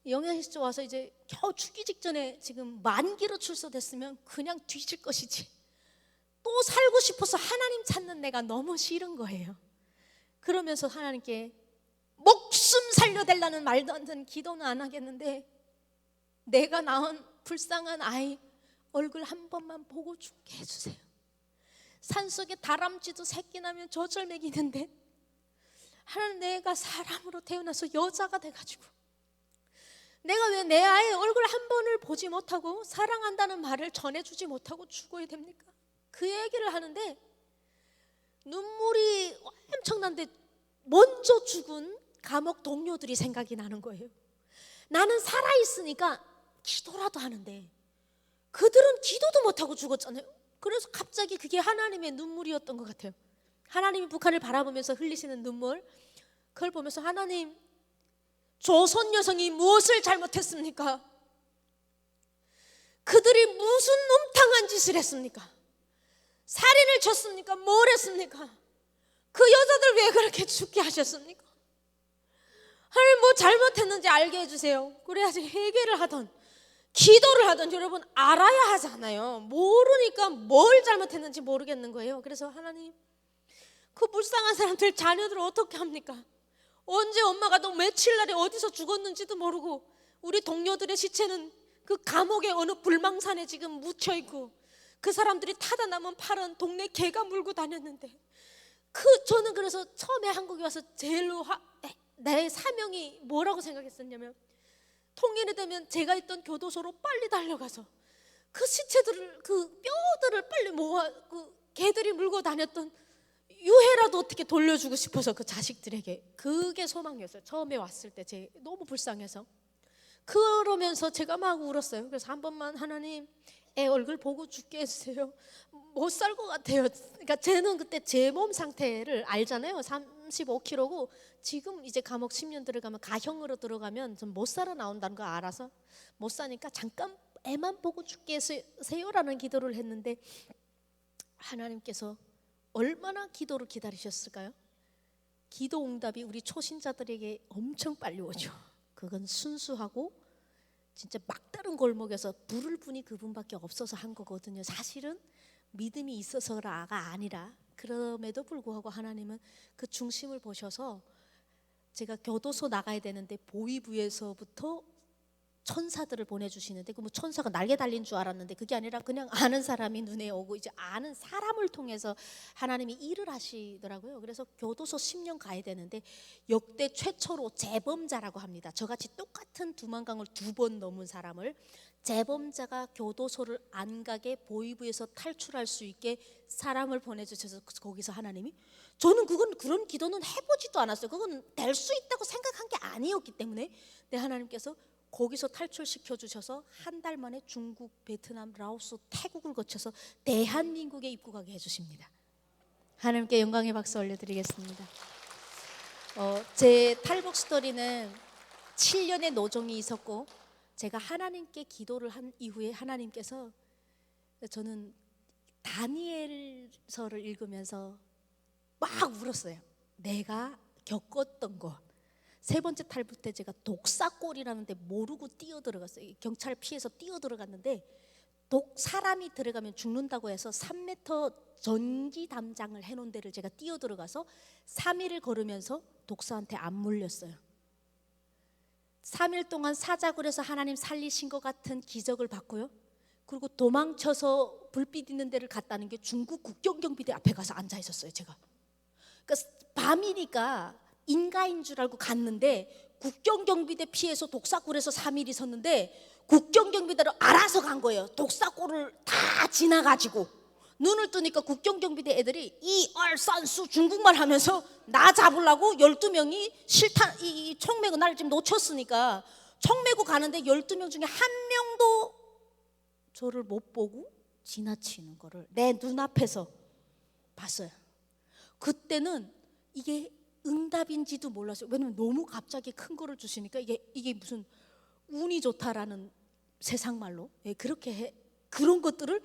영양실조 와서 이제 겨우 죽기 직전에 지금 만기로 출소됐으면 그냥 뒤질 것이지. 또 살고 싶어서 하나님 찾는 내가 너무 싫은 거예요. 그러면서 하나님께 목숨 살려달라는 말도 안 되는 기도는 안 하겠는데, 내가 낳은 불쌍한 아이 얼굴 한 번만 보고 죽게 해주세요. 산속에 다람쥐도 새끼 나면 젖을 먹이는데 하나님, 내가 사람으로 태어나서 여자가 돼가지고 내가 왜 내 아이의 얼굴 한 번을 보지 못하고 사랑한다는 말을 전해주지 못하고 죽어야 됩니까? 그 얘기를 하는데 눈물이 엄청난데 먼저 죽은 감옥 동료들이 생각이 나는 거예요. 나는 살아있으니까 기도라도 하는데 그들은 기도도 못하고 죽었잖아요. 그래서 갑자기 그게 하나님의 눈물이었던 것 같아요. 하나님이 북한을 바라보면서 흘리시는 눈물, 그걸 보면서 하나님, 조선 여성이 무엇을 잘못했습니까? 그들이 무슨 놈탕한 짓을 했습니까? 살인을 쳤습니까? 뭘 했습니까? 그 여자들 왜 그렇게 죽게 하셨습니까? 하나님, 뭐 잘못했는지 알게 해주세요. 그래야지 회개를 하던 기도를 하던 여러분 알아야 하잖아요. 모르니까 뭘 잘못했는지 모르겠는 거예요. 그래서 하나님, 그 불쌍한 사람들 자녀들 어떻게 합니까? 언제 엄마가 또 며칠 날에 어디서 죽었는지도 모르고 우리 동료들의 시체는 그 감옥의 어느 불망산에 지금 묻혀있고 그 사람들이 타다 남은 팔은 동네 개가 물고 다녔는데, 저는 그래서 처음에 한국에 와서 제일로 내 사명이 뭐라고 생각했었냐면, 통일이 되면 제가 있던 교도소로 빨리 달려가서 그 시체들을, 그 뼈들을 빨리 모아 그 개들이 물고 다녔던 유해라도 어떻게 돌려주고 싶어서 그 자식들에게, 그게 소망이었어요. 처음에 왔을 때 너무 불쌍해서. 그러면서 제가 막 울었어요. 그래서 한 번만 하나님, 애 얼굴 보고 죽게 해주세요. 못 살 것 같아요. 그러니까 쟤는 그때 제 몸 상태를 알잖아요. 35kg고 지금 이제 감옥 10년 들어가면 가형으로 들어가면 좀 못 살아 나온다는 거 알아서 못 사니까 잠깐 애만 보고 죽게 해주세요라는 기도를 했는데, 하나님께서 얼마나 기도를 기다리셨을까요? 기도 응답이 우리 초신자들에게 엄청 빨리 오죠. 그건 순수하고 진짜 막다른 골목에서 불을 분이 그분밖에 없어서 한 거거든요. 사실은 믿음이 있어서가 아니라, 그럼에도 불구하고 하나님은 그 중심을 보셔서, 제가 교도소 나가야 되는데 보위부에서부터 천사들을 보내주시는데, 그 뭐 천사가 날개 달린 줄 알았는데 그게 아니라 그냥 아는 사람이 눈에 오고 이제 아는 사람을 통해서 하나님이 일을 하시더라고요. 그래서 교도소 10년 가야 되는데 역대 최초로 재범자라고 합니다. 저같이 똑같은 두만강을 2번 넘은 사람을 재범자가 교도소를 안 가게 보위부에서 탈출할 수 있게 사람을 보내주셔서, 거기서 하나님이, 저는 그런 기도는 해보지도 않았어요. 그건 될 수 있다고 생각한 게 아니었기 때문에, 네, 하나님께서 거기서 탈출시켜 주셔서 한 달 만에 중국, 베트남, 라오스, 태국을 거쳐서 대한민국에 입국하게 해주십니다. 하나님께 영광의 박수 올려드리겠습니다. 제 탈북 스토리는 7년의 노정이 있었고, 제가 하나님께 기도를 한 이후에 하나님께서, 저는 다니엘서를 읽으면서 막 울었어요. 내가 겪었던 것. 3번째 탈북 때 제가 독사골이라는 데 모르고 뛰어들어갔어요. 경찰 피해서 뛰어들어갔는데 사람이 들어가면 죽는다고 해서 3m 전기 담장을 해놓은 데를 제가 뛰어들어가서 3일을 걸으면서 독사한테 안 물렸어요. 3일 동안 사자굴에서 하나님 살리신 것 같은 기적을 받고요. 그리고 도망쳐서 불빛 있는 데를 갔다는 게 중국 국경경비대 앞에 가서 앉아 있었어요. 제가 그러니까 밤이니까 인가인 줄 알고 갔는데 국경경비대 피해서 독사골에서 3일 있었는데 국경경비대로 알아서 간 거예요. 독사골을 다 지나가지고 눈을 뜨니까 국경경비대 애들이 이얼산수 중국말 하면서 나 잡으려고 12명이 실탄 총 메고 날 지금 놓쳤으니까 총 메고 가는데 12명 중에 한 명도 저를 못 보고 지나치는 거를 내 눈앞에서 봤어요. 그때는 이게 응답인지도 몰랐어요. 왜냐면 너무 갑자기 큰 거를 주시니까 이게 무슨 운이 좋다라는 세상 말로 그렇게 그런 것들을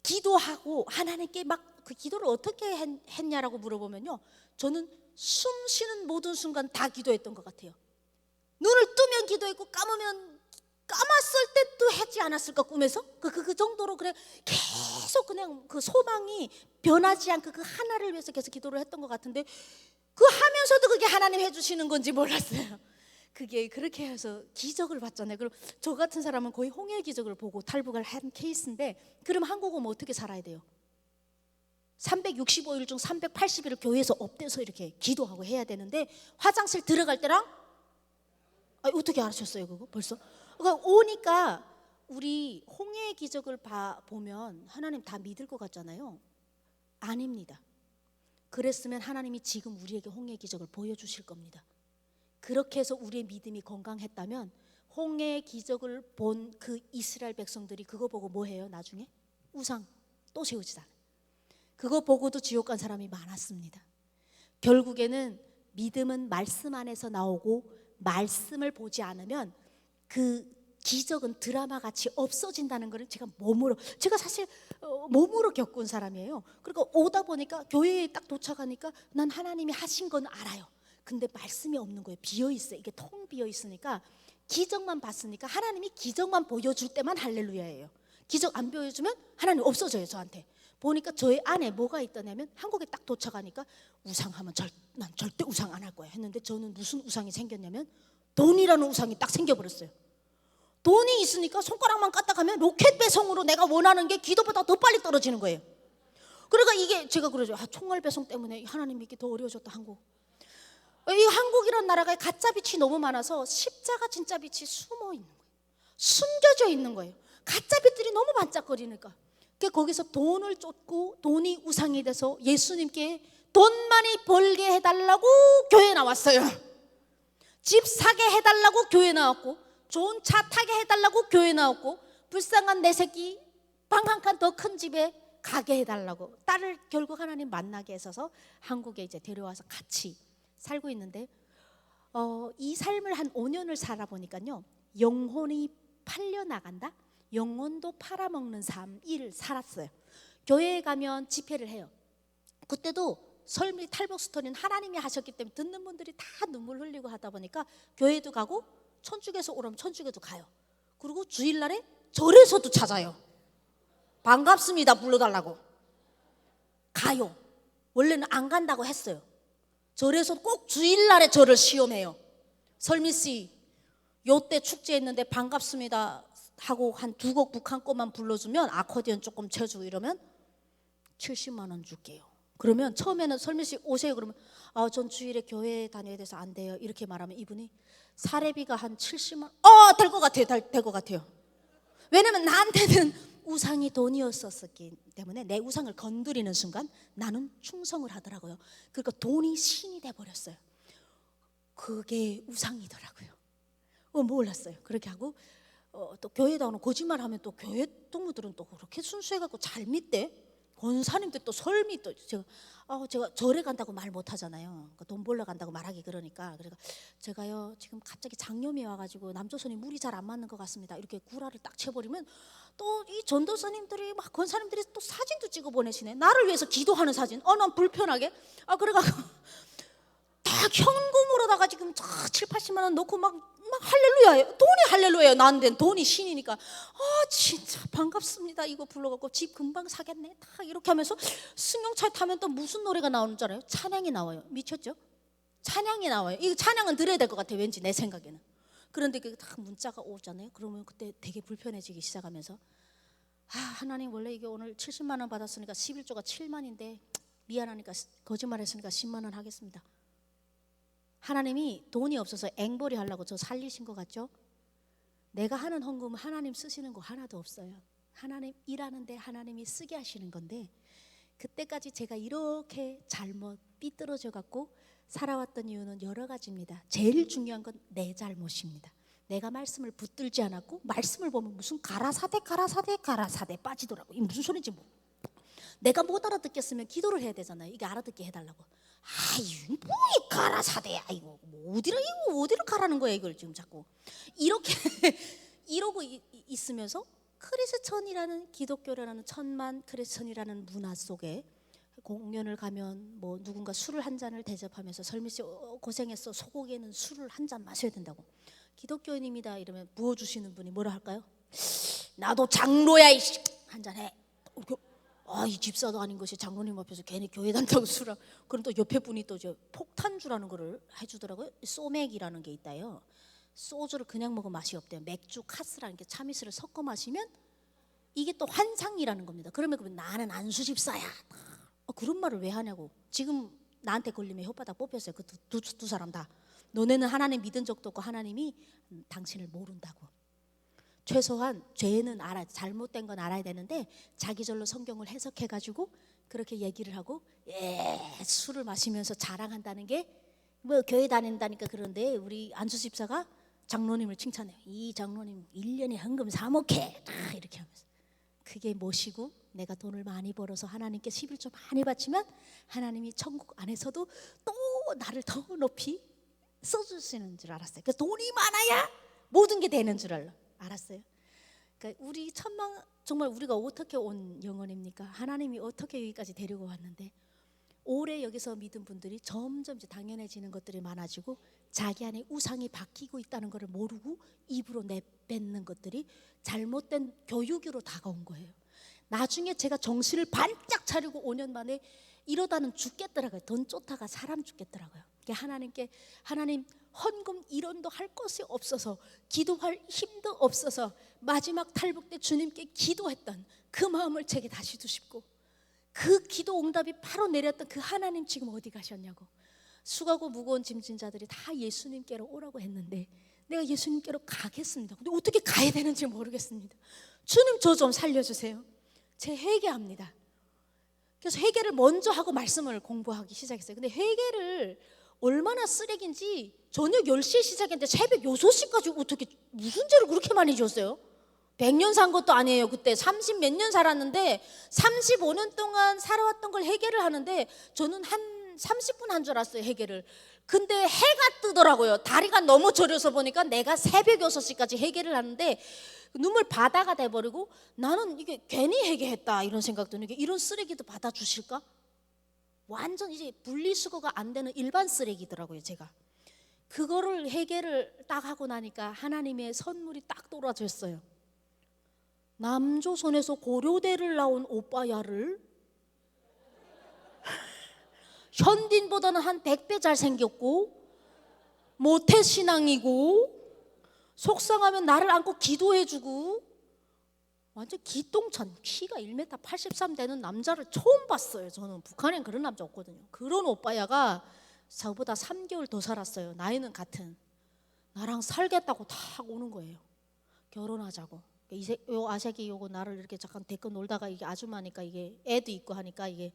기도하고 하나님께 막 그 기도를 어떻게 했냐라고 물어보면요, 저는 숨 쉬는 모든 순간 다 기도했던 것 같아요. 눈을 뜨면 기도했고 감았을 때도 하지 않았을까, 꿈에서? 그 정도로 그래 계속 그냥 그 소망이 변하지 않고 그 하나를 위해서 계속 기도를 했던 것 같은데, 그 하면서도 그게 하나님 해주시는 건지 몰랐어요. 그게 그렇게 해서 기적을 봤잖아요. 그럼 저 같은 사람은 거의 홍해 기적을 보고 탈북을 한 케이스인데, 그럼 한국 오면 어떻게 살아야 돼요? 365일 중 380일을 교회에서 엎대서 이렇게 기도하고 해야 되는데, 화장실 들어갈 때랑 어떻게 알으셨어요 그거 벌써? 그러니까 오니까 우리 홍해의 기적을 보면 하나님 다 믿을 것 같잖아요. 아닙니다. 그랬으면 하나님이 지금 우리에게 홍해의 기적을 보여주실 겁니다. 그렇게 해서 우리의 믿음이 건강했다면 홍해의 기적을 본 그 이스라엘 백성들이 그거 보고 뭐 해요? 나중에 우상 또 세우지 않아요. 그거 보고도 지옥 간 사람이 많았습니다. 결국에는 믿음은 말씀 안에서 나오고, 말씀을 보지 않으면 그 기적은 드라마 같이 없어진다는 것을 제가 사실 몸으로 겪은 사람이에요. 그러니까 오다 보니까 교회에 딱 도착하니까 난 하나님이 하신 건 알아요. 근데 말씀이 없는 거예요. 비어 있어요. 이게 텅 비어 있으니까, 기적만 봤으니까 하나님이 기적만 보여줄 때만 할렐루야예요. 기적 안 보여주면 하나님 없어져요. 저한테 보니까 저의 안에 뭐가 있더냐면, 한국에 딱 도착하니까 우상하면 난 절대 우상 안 할 거야 했는데, 저는 무슨 우상이 생겼냐면 돈이라는 우상이 딱 생겨버렸어요. 돈이 있으니까 손가락만 까딱하면 로켓 배송으로 내가 원하는 게 기도보다 더 빨리 떨어지는 거예요. 그러니까 이게 제가 그러죠. 총알 배송 때문에 하나님 믿기 더 어려워졌다 한국. 이 한국이란 나라가 가짜 빛이 너무 많아서 십자가 진짜 빛이 숨어 있는 거예요. 숨겨져 있는 거예요. 가짜 빛들이 너무 반짝거리니까. 거기서 돈을 쫓고 돈이 우상이 돼서 예수님께 돈 많이 벌게 해달라고 교회에 나왔어요. 집 사게 해달라고 교회에 나왔고, 좋은 차 타게 해달라고 교회에 나왔고, 불쌍한 내 새끼 방 한 칸 더 큰 집에 가게 해달라고, 딸을 결국 하나님 만나게 해서 한국에 이제 데려와서 같이 살고 있는데, 이 삶을 한 5년을 살아보니까요, 영혼이 팔려나간다? 영혼도 팔아먹는 삶을 살았어요. 교회에 가면 집회를 해요. 그때도 설미 탈북 스토리는 하나님이 하셨기 때문에 듣는 분들이 다 눈물 흘리고 하다 보니까 교회도 가고, 천주교에서 오라면 천주교도 가요. 그리고 주일날에 절에서도 찾아요. 반갑습니다 불러달라고 가요. 원래는 안 간다고 했어요. 절에서 꼭 주일날에 절을 시험해요. 설미씨 요때 축제했는데 반갑습니다 하고 한 2곡 북한 거만 불러주면, 아코디언 조금 쳐주고 이러면 70만 원 줄게요. 그러면 처음에는 설미씨 오세요 그러면 전 주일에 교회 다녀야 돼서 안 돼요 이렇게 말하면, 이분이 사례비가 한 70만 원 될 것 같아요. 될 것 같아요. 왜냐면 나한테는 우상이 돈이었었기 때문에 내 우상을 건드리는 순간 나는 충성을 하더라고요. 그러니까 돈이 신이 돼버렸어요. 그게 우상이더라고요. 몰랐어요. 그렇게 하고 또 교회에 나오는 거짓말하면 또 교회 동무들은 또 그렇게 순수해갖고 잘 믿대. 권사님들 또 설미 또 제가 절에 간다고 말 못하잖아요. 돈 벌러 간다고 말하기 그러니까. 그러니까 제가요 지금 갑자기 장염이 와가지고 남조선이 물이 잘 안 맞는 것 같습니다. 이렇게 구라를 딱 쳐버리면 또 이 전도사님들이 막 권사님들이 또 사진도 찍어 보내시네. 나를 위해서 기도하는 사진. 난 불편하게. 그래가지고 다 현금으로다가 지금 7, 80만 원 넣고 막 할렐루야예요. 돈이 할렐루야예요. 나한테는 돈이 신이니까 진짜 반갑습니다 이거 불러갖고 집 금방 사겠네 다 이렇게 하면서, 승용차에 타면 또 무슨 노래가 나오는 줄 알아요? 찬양이 나와요. 미쳤죠? 찬양이 나와요. 이거 찬양은 들어야 될 것 같아요 왠지 내 생각에는. 그런데 그게 다 문자가 오잖아요. 그러면 그때 되게 불편해지기 시작하면서, 하나님 원래 이게 오늘 70만 원 받았으니까 11조가 7만인데 미안하니까 거짓말했으니까 10만 원 하겠습니다. 하나님이 돈이 없어서 앵벌이 하려고 저 살리신 것 같죠? 내가 하는 헌금은 하나님 쓰시는 거 하나도 없어요. 하나님 일하는데 하나님이 쓰게 하시는 건데, 그때까지 제가 이렇게 잘못 삐뚤어져 갖고 살아왔던 이유는 여러 가지입니다. 제일 중요한 건 내 잘못입니다. 내가 말씀을 붙들지 않았고, 말씀을 보면 무슨 가라사대 빠지더라고. 이 무슨 소리인지 내가 못 알아듣겠으면 기도를 해야 되잖아요. 이게 알아듣게 해달라고. 뭐이 가라사대야 이거 어디로 가라는 거야 이걸 지금 자꾸 이렇게 이러고 있으면서 크리스천이라는 기독교라는 천만 크리스천이라는 문화 속에 공연을 가면 뭐 누군가 술을 한 잔을 대접하면서 설미 씨 고생했어, 소고기에는 술을 한 잔 마셔야 된다고. 기독교인입니다 이러면 부어주시는 분이 뭐라 할까요? 나도 장로야 이씨, 한 잔 해. 이 집사도 아닌 것이 장로님 앞에서 괜히 교회 단다고 술을. 그럼 또 옆에 분이 또 폭탄주라는 거를 해주더라고요. 소맥이라는 게 있다요. 소주를 그냥 먹으면 맛이 없대요. 맥주, 카스라는 게 참이슬을 섞어 마시면 이게 또 환상이라는 겁니다. 그러면 나는 안수 집사야. 그런 말을 왜 하냐고. 지금 나한테 걸리면 혓바닥 뽑혔어요. 그 두 사람 다. 너네는 하나님 믿은 적도 없고 하나님이 당신을 모른다고. 최소한 죄는 알아, 잘못된 건 알아야 되는데 자기절로 성경을 해석해가지고 그렇게 얘기를 하고 술을 마시면서 자랑한다는 게 뭐 교회 다닌다니까. 그런데 우리 안수 집사가 장로님을 칭찬해요. 이 장로님 1년에 헌금 3억해 이렇게 하면서. 그게 뭐시고 내가 돈을 많이 벌어서 하나님께 11조 많이 바치면 하나님이 천국 안에서도 또 나를 더 높이 써주시는 줄 알았어요. 그래서 돈이 많아야 모든 게 되는 줄 알았어요. 그러니까 우리 천만, 정말 우리가 어떻게 온 영혼입니까? 하나님이 어떻게 여기까지 데리고 왔는데 오래 여기서 믿은 분들이 점점 이제 당연해지는 것들이 많아지고 자기 안에 우상이 바뀌고 있다는 것을 모르고 입으로 내뱉는 것들이 잘못된 교육으로 다가온 거예요. 나중에 제가 정신을 반짝 차리고 5년 만에 이러다는 죽겠더라고요. 돈 쫓다가 사람 죽겠더라고요. 하나님께 하나님 헌금 1원도 할 것이 없어서 기도할 힘도 없어서 마지막 탈북 때 주님께 기도했던 그 마음을 제게 다시 주십고 그 기도 응답이 바로 내렸던 그 하나님 지금 어디 가셨냐고. 수고하고 무거운 짐진 자들이 다 예수님께로 오라고 했는데 내가 예수님께로 가겠습니다. 근데 어떻게 가야 되는지 모르겠습니다. 주님 저 좀 살려주세요. 제 회개합니다. 그래서 회개를 먼저 하고 말씀을 공부하기 시작했어요. 근데 회개를 얼마나 쓰레기인지 저녁 10시에 시작했는데 새벽 6시까지 어떻게 무슨 죄를 그렇게 많이 지었어요? 100년 산 것도 아니에요. 그때 30 몇 년 살았는데 35년 동안 살아왔던 걸 회개를 하는데 저는 한 30분 한 줄 알았어요, 회개를. 근데 해가 뜨더라고요. 다리가 너무 저려서 보니까 내가 새벽 6시까지 회개를 하는데 눈물 바다가 돼버리고 나는 이게 괜히 회개했다 이런 생각 드는 게 이런 쓰레기도 받아주실까? 완전 이제 분리수거가 안 되는 일반 쓰레기더라고요, 제가. 그거를 회개를 딱 하고 나니까 하나님의 선물이 딱 떨어졌어요. 남조선에서 고려대를 나온 오빠야를 현딘보다는 한 100배 잘생겼고 모태신앙이고 속상하면 나를 안고 기도해주고 완전 기똥찬 키가 1m 83 되는 남자를 처음 봤어요. 저는 북한엔 그런 남자 없거든요. 그런 오빠야가 저보다 3개월 더 살았어요. 나이는 같은. 나랑 살겠다고 탁 오는 거예요. 결혼하자고. 요 아색이 요거 나를 이렇게 잠깐 데리고 놀다가 이게 아줌마니까 이게 애도 있고 하니까 이게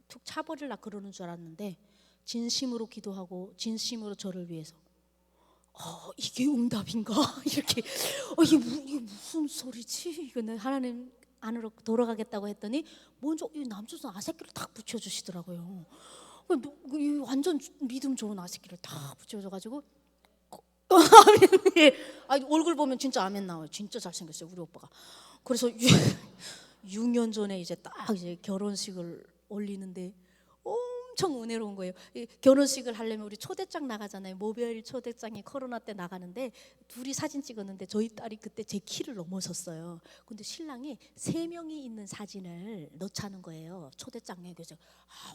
툭 차버리려 그러는 줄 알았는데 진심으로 기도하고 진심으로 저를 위해서 이게 응답인가? 이렇게 이게 무슨 소리지? 이거는 하나님 안으로 돌아가겠다고 했더니 먼저 이 남조선 아새끼를 딱 붙여주시더라고요. 완전 믿음 좋은 아새끼를 딱 붙여줘가지고 얼굴 보면 진짜 아멘 나와요. 진짜 잘생겼어요, 우리 오빠가. 그래서 6년 전에 이제 딱 이제 결혼식을 올리는데 엄청 은혜로운 거예요. 결혼식을 하려면 우리 초대장 나가잖아요. 모별 초대장이 코로나 때 나가는데 둘이 사진 찍었는데 저희 딸이 그때 제 키를 넘어섰어요. 근데 신랑이 3명이 있는 사진을 넣자는 거예요, 초대장에. 그래서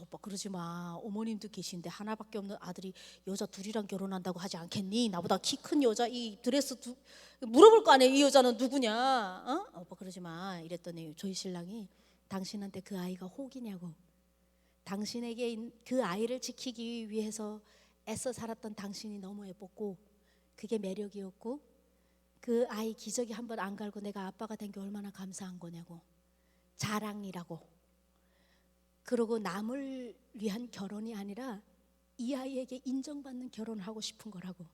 오빠 그러지 마. 어머님도 계신데 하나밖에 없는 아들이 여자 둘이랑 결혼한다고 하지 않겠니? 나보다 키 큰 여자 이 드레스 물어볼 거 아니에요. 이 여자는 누구냐? 오빠 그러지 마. 이랬더니 저희 신랑이 당신한테 그 아이가 혹이냐고. 당신에게 그 아이를 지키기 위해서 애써 살았던 당신이 너무 예뻤고 그게 매력이었고 그 아이 기저귀 한 번 안 갈고 내가 아빠가 된 게 얼마나 감사한 거냐고. 자랑이라고. 그러고 남을 위한 결혼이 아니라 이 아이에게 인정받는 결혼을 하고 싶은 거라고.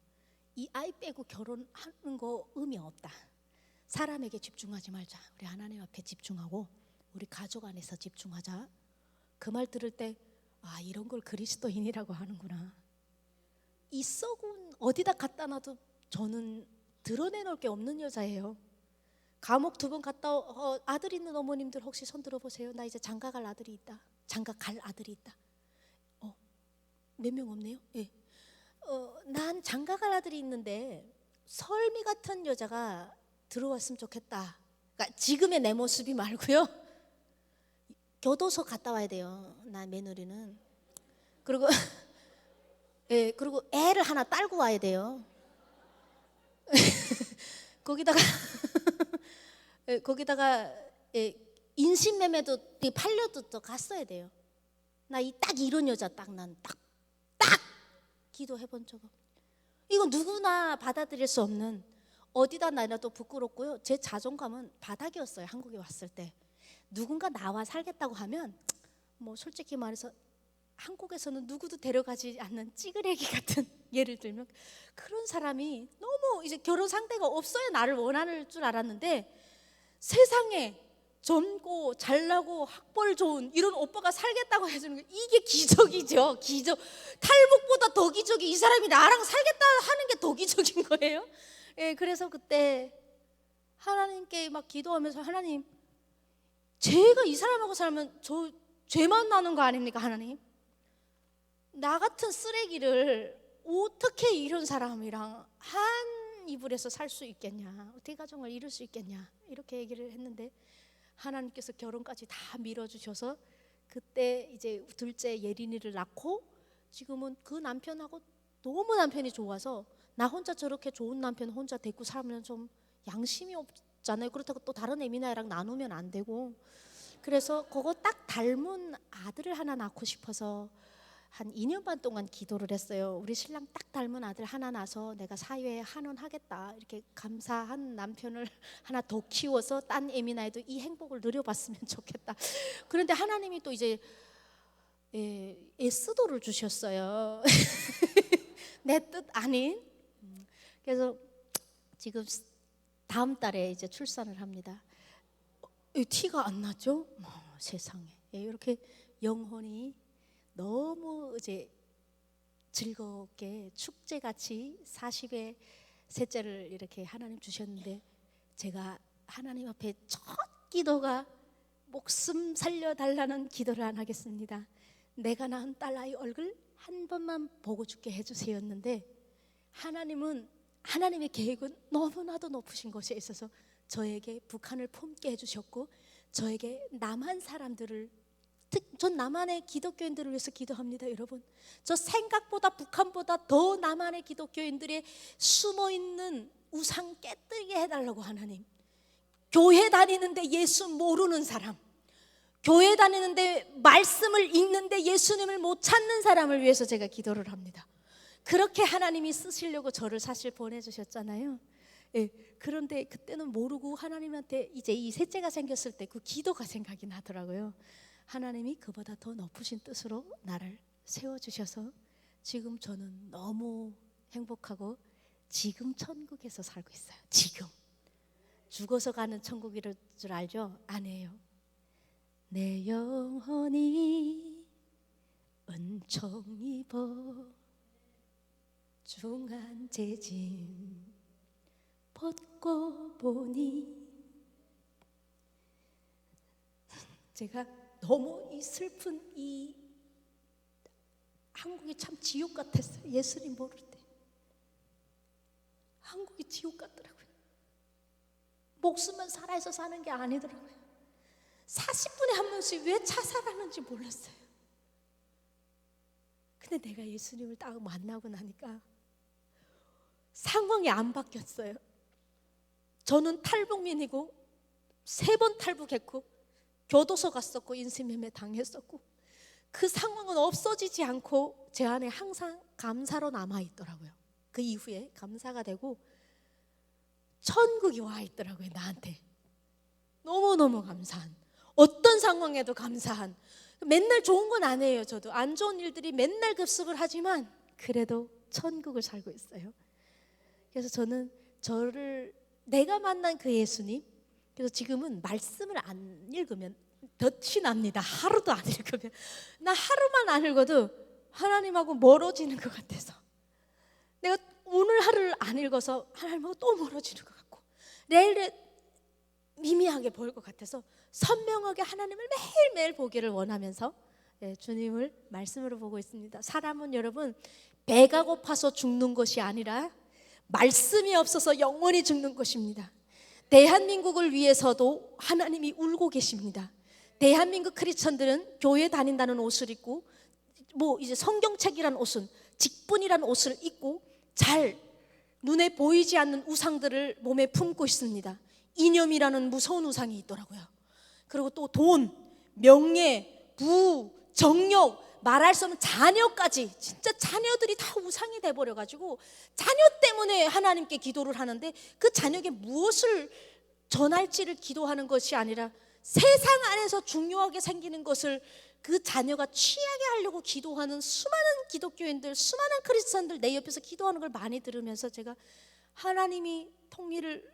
이 아이 빼고 결혼하는 거 의미 없다. 사람에게 집중하지 말자. 우리 하나님 앞에 집중하고 우리 가족 안에서 집중하자. 그 말 들을 때 이런 걸 그리스도인이라고 하는구나. 이 썩은 어디다 갖다 놔도 저는 드러내놓을 게 없는 여자예요. 감옥 2번 갔다 아들 있는 어머님들 혹시 손 들어보세요. 나 이제 장가 갈 아들이 있다. 장가 갈 아들이 있다. 몇 명 없네요. 예. 난 장가 갈 아들이 있는데 설미 같은 여자가 들어왔으면 좋겠다. 그러니까 지금의 내 모습이 말고요. 교도소 갔다 와야 돼요. 나 며느리는. 그리고 예, 그리고 애를 하나 딸고 와야 돼요. 거기다가 예, 인신매매도 팔려도 또 갔어야 돼요. 나 딱 이런 여자 난 딱 기도해 본 적 없어요. 이거 누구나 받아들일 수 없는, 어디다 놔도 부끄럽고요. 제 자존감은 바닥이었어요. 한국에 왔을 때 누군가 나와 살겠다고 하면 뭐 솔직히 말해서 한국에서는 누구도 데려가지 않는 찌그레기 같은, 예를 들면 그런 사람이 너무 이제 결혼 상대가 없어야 나를 원하는 줄 알았는데, 세상에 젊고 잘나고 학벌 좋은 이런 오빠가 살겠다고 해주는 게 이게 기적이죠. 기적. 탈북보다 더 기적이 이 사람이 나랑 살겠다 하는 게 더 기적인 거예요. 예, 그래서 그때 하나님께 막 기도하면서, 하나님, 제가 이 사람하고 살면 저 죄만 나는 거 아닙니까? 하나님, 나 같은 쓰레기를 어떻게 이런 사람이랑 한 이불에서 살 수 있겠냐, 어떻게 가정을 이룰 수 있겠냐, 이렇게 얘기를 했는데 하나님께서 결혼까지 다 밀어주셔서 그때 이제 둘째 예린이를 낳고, 지금은 그 남편하고 너무 남편이 좋아서, 나 혼자 저렇게 좋은 남편 혼자 데리고 살면 좀 양심이 없잖아요. 그렇다고 또 다른 에미나이랑 나누면 안 되고, 그래서 그거 딱 닮은 아들을 하나 낳고 싶어서 한 2년 반 동안 기도를 했어요. 우리 신랑 딱 닮은 아들 하나 낳아서 내가 사회에 한원하겠다, 이렇게 감사한 남편을 하나 더 키워서 딴 에미나이도 이 행복을 누려봤으면 좋겠다. 그런데 하나님이 또 이제 에스더를 주셨어요. 내 뜻 아닌. 그래서 지금 다음 달에 이제 출산을 합니다. 티가 안 나죠? 세상에. 이렇게 영혼이 너무 이제 즐겁게 축제같이 40의 셋째를 이렇게 하나님 주셨는데, 제가 하나님 앞에 첫 기도가 목숨 살려달라는 기도를 안 하겠습니다. 내가 낳은 딸아이 얼굴 한 번만 보고 죽게 해주세요였는데, 하나님의 계획은 너무나도 높으신 것에 있어서 저에게 북한을 품게 해주셨고, 저에게 남한 사람들을, 전 남한의 기독교인들을 위해서 기도합니다. 여러분, 저 생각보다 북한보다 더 남한의 기독교인들의 숨어있는 우상 깨뜨리게 해달라고. 하나님, 교회 다니는데 예수 모르는 사람, 교회 다니는데 말씀을 읽는데 예수님을 못 찾는 사람을 위해서 제가 기도를 합니다. 그렇게 하나님이 쓰시려고 저를 사실 보내주셨잖아요. 예, 그런데 그때는 모르고 하나님한테 이제 이 셋째가 생겼을 때 그 기도가 생각이 나더라고요. 하나님이 그보다 더 높으신 뜻으로 나를 세워주셔서 지금 저는 너무 행복하고, 지금 천국에서 살고 있어요. 지금 죽어서 가는 천국일 줄 알죠? 아니에요. 내 영혼이 은총 입어 중한 재짐 벗고 보니, 제가 너무 이 슬픈 이 한국이 참 지옥 같았어요. 예수님 모를 때 한국이 지옥 같더라고요. 목숨만 살아서 사는 게 아니더라고요. 40분에 한 번씩 왜 자살하는지 몰랐어요. 근데 내가 예수님을 딱 만나고 나니까 상황이 안 바뀌었어요. 저는 탈북민이고 3번 탈북했고 교도소 갔었고 인신매매 당했었고, 그 상황은 없어지지 않고 제 안에 항상 감사로 남아있더라고요. 그 이후에 감사가 되고 천국이 와 있더라고요. 나한테 너무너무 감사한, 어떤 상황에도 감사한. 맨날 좋은 건 아니에요. 저도 안 좋은 일들이 맨날 급습을 하지만 그래도 천국을 살고 있어요. 그래서 저는 내가 만난 그 예수님, 그래서 지금은 말씀을 안 읽으면 덫이 납니다. 하루도 안 읽으면, 나 하루만 안 읽어도 하나님하고 멀어지는 것 같아서, 내가 오늘 하루를 안 읽어서 하나님하고 또 멀어지는 것 같고 내일에 미미하게 보일 것 같아서 선명하게 하나님을 매일매일 보기를 원하면서 주님을 말씀으로 보고 있습니다. 사람은 여러분 배가 고파서 죽는 것이 아니라 말씀이 없어서 영원히 죽는 것입니다. 대한민국을 위해서도 하나님이 울고 계십니다. 대한민국 크리스천들은 교회 다닌다는 옷을 입고 이제 성경책이라는 옷은 직분이라는 옷을 입고 잘 눈에 보이지 않는 우상들을 몸에 품고 있습니다. 이념이라는 무서운 우상이 있더라고요. 그리고 또 돈, 명예, 부, 정력, 말할 수 없는 자녀까지, 진짜 자녀들이 다 우상이 돼버려가지고 자녀 때문에 하나님께 기도를 하는데 그 자녀에게 무엇을 전할지를 기도하는 것이 아니라 세상 안에서 중요하게 생기는 것을 그 자녀가 취하게 하려고 기도하는 수많은 기독교인들, 수많은 크리스천들 내 옆에서 기도하는 걸 많이 들으면서 제가 하나님이 통일을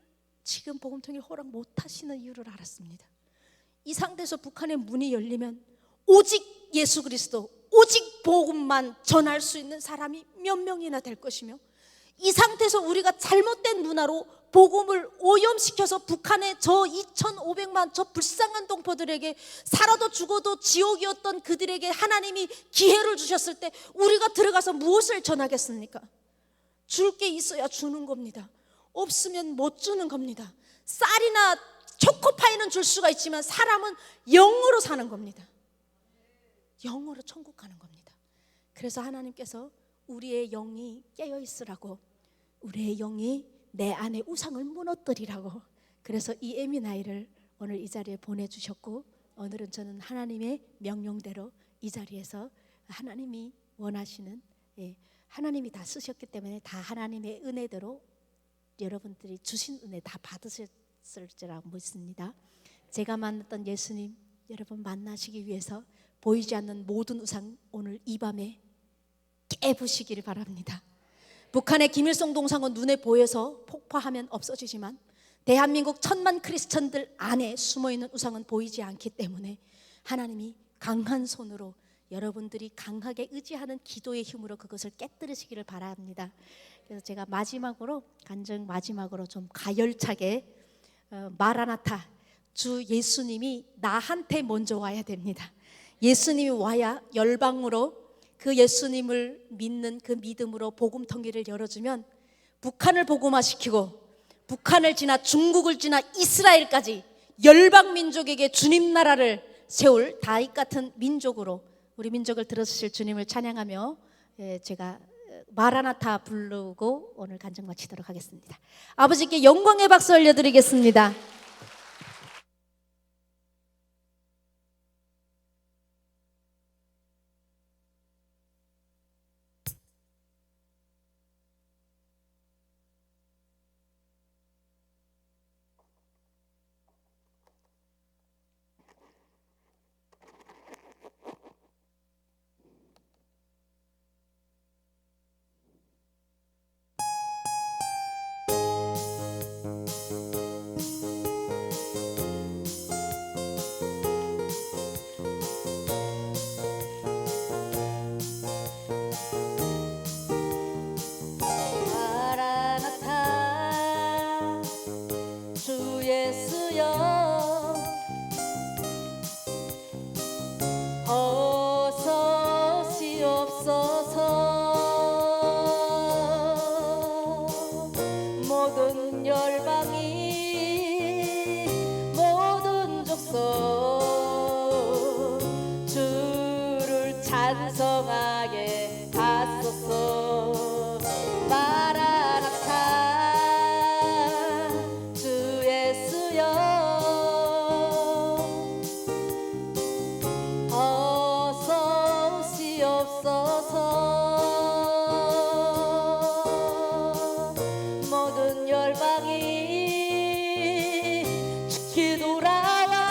지금 복음 통일 허락 못 하시는 이유를 알았습니다. 이 상태에서 북한의 문이 열리면 오직 예수 그리스도, 오직 복음만 전할 수 있는 사람이 몇 명이나 될 것이며, 이 상태에서 우리가 잘못된 문화로 복음을 오염시켜서 북한의 저 2,500만 저 불쌍한 동포들에게 살아도 죽어도 지옥이었던 그들에게 하나님이 기회를 주셨을 때 우리가 들어가서 무엇을 전하겠습니까? 줄 게 있어야 주는 겁니다. 없으면 못 주는 겁니다. 쌀이나 초코파이는 줄 수가 있지만 사람은 영으로 사는 겁니다. 영으로 천국 가는 겁니다. 그래서 하나님께서 우리의 영이 깨어 있으라고, 우리의 영이 내 안에 우상을 무너뜨리라고, 그래서 이 에미나이를 오늘 이 자리에 보내주셨고, 오늘은 저는 하나님의 명령대로 이 자리에서 하나님이 원하시는, 하나님이 다 쓰셨기 때문에 다 하나님의 은혜대로 여러분들이 주신 은혜 다 받으셨을지라고 믿습니다. 제가 만났던 예수님 여러분 만나시기 위해서 보이지 않는 모든 우상 오늘 이 밤에 깨부시기를 바랍니다. 북한의 김일성 동상은 눈에 보여서 폭파하면 없어지지만 대한민국 1,000만 크리스천들 안에 숨어있는 우상은 보이지 않기 때문에 하나님이 강한 손으로 여러분들이 강하게 의지하는 기도의 힘으로 그것을 깨뜨리시기를 바랍니다. 그래서 제가 마지막으로 좀 가열차게 마라나타, 주 예수님이 나한테 먼저 와야 됩니다. 예수님이 와야 열방으로 그 예수님을 믿는 그 믿음으로 복음 통일을 열어주면 북한을 복음화시키고 북한을 지나 중국을 지나 이스라엘까지 열방 민족에게 주님 나라를 세울 다윗 같은 민족으로 우리 민족을 들어주실 주님을 찬양하며 제가 마라나타 부르고 오늘 간증 마치도록 하겠습니다. 아버지께 영광의 박수 올려드리겠습니다. 찬성하게 하소서. 마라나타 주 예수여 어서 오시옵소서. 모든 열방이 주께 돌아와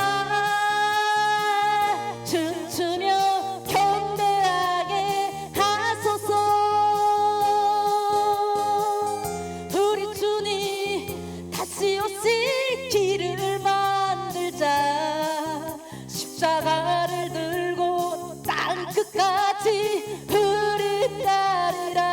춤추며 경배하게 하소서. 우리 주님 다시 오실 길을 만들자. 십자가를 들고 땅 끝까지 우리 따르라.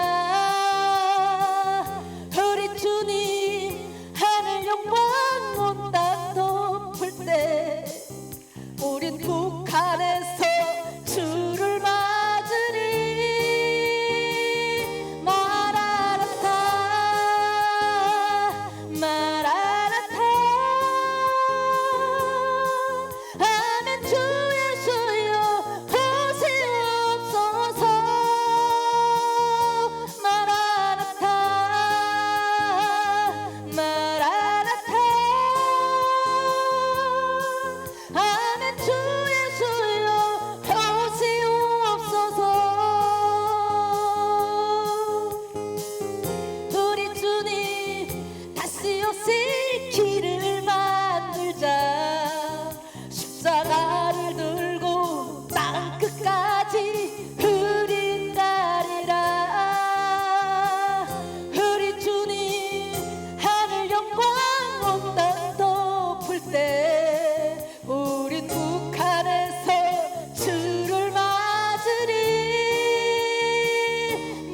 때 우린 북한에서 주를 맞으리.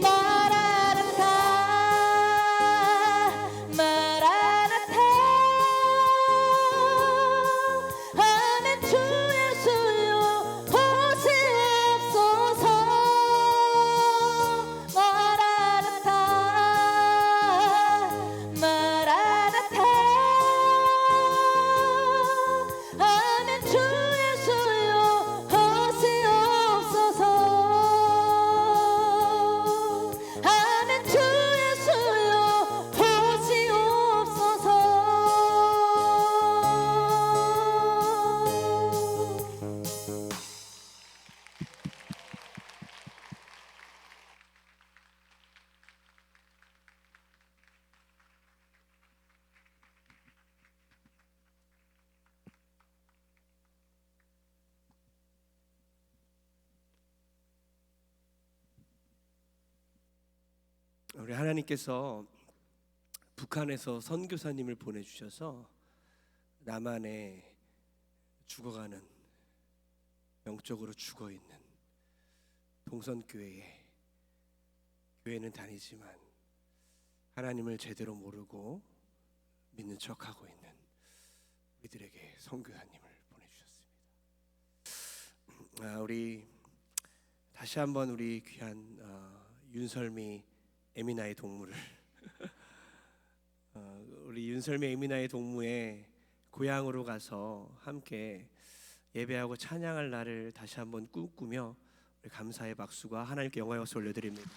마라나타 마라나타 아멘. 주 예수여 오시옵소서. 마라나타 마라나타 아멘. 주 예수여 오시옵소서. 아멘. 주 예수여 오시옵소서. 우리 하나님께서 북한에서 선교사님을 보내주셔서 남한에 죽어가는, 영적으로 죽어있는 동선교회에, 교회는 다니지만 하나님을 제대로 모르고 믿는 척하고 있는 우리들에게 선교사님을 보내주셨습니다. 우리 다시 한번 우리 귀한 윤설미 에미나의 동무를 우리 윤설미 에미나의 동무의 고향으로 가서 함께 예배하고 찬양할 날을 다시 한번 꿈꾸며 우리 감사의 박수가 하나님께 영광의 박수 올려드립니다.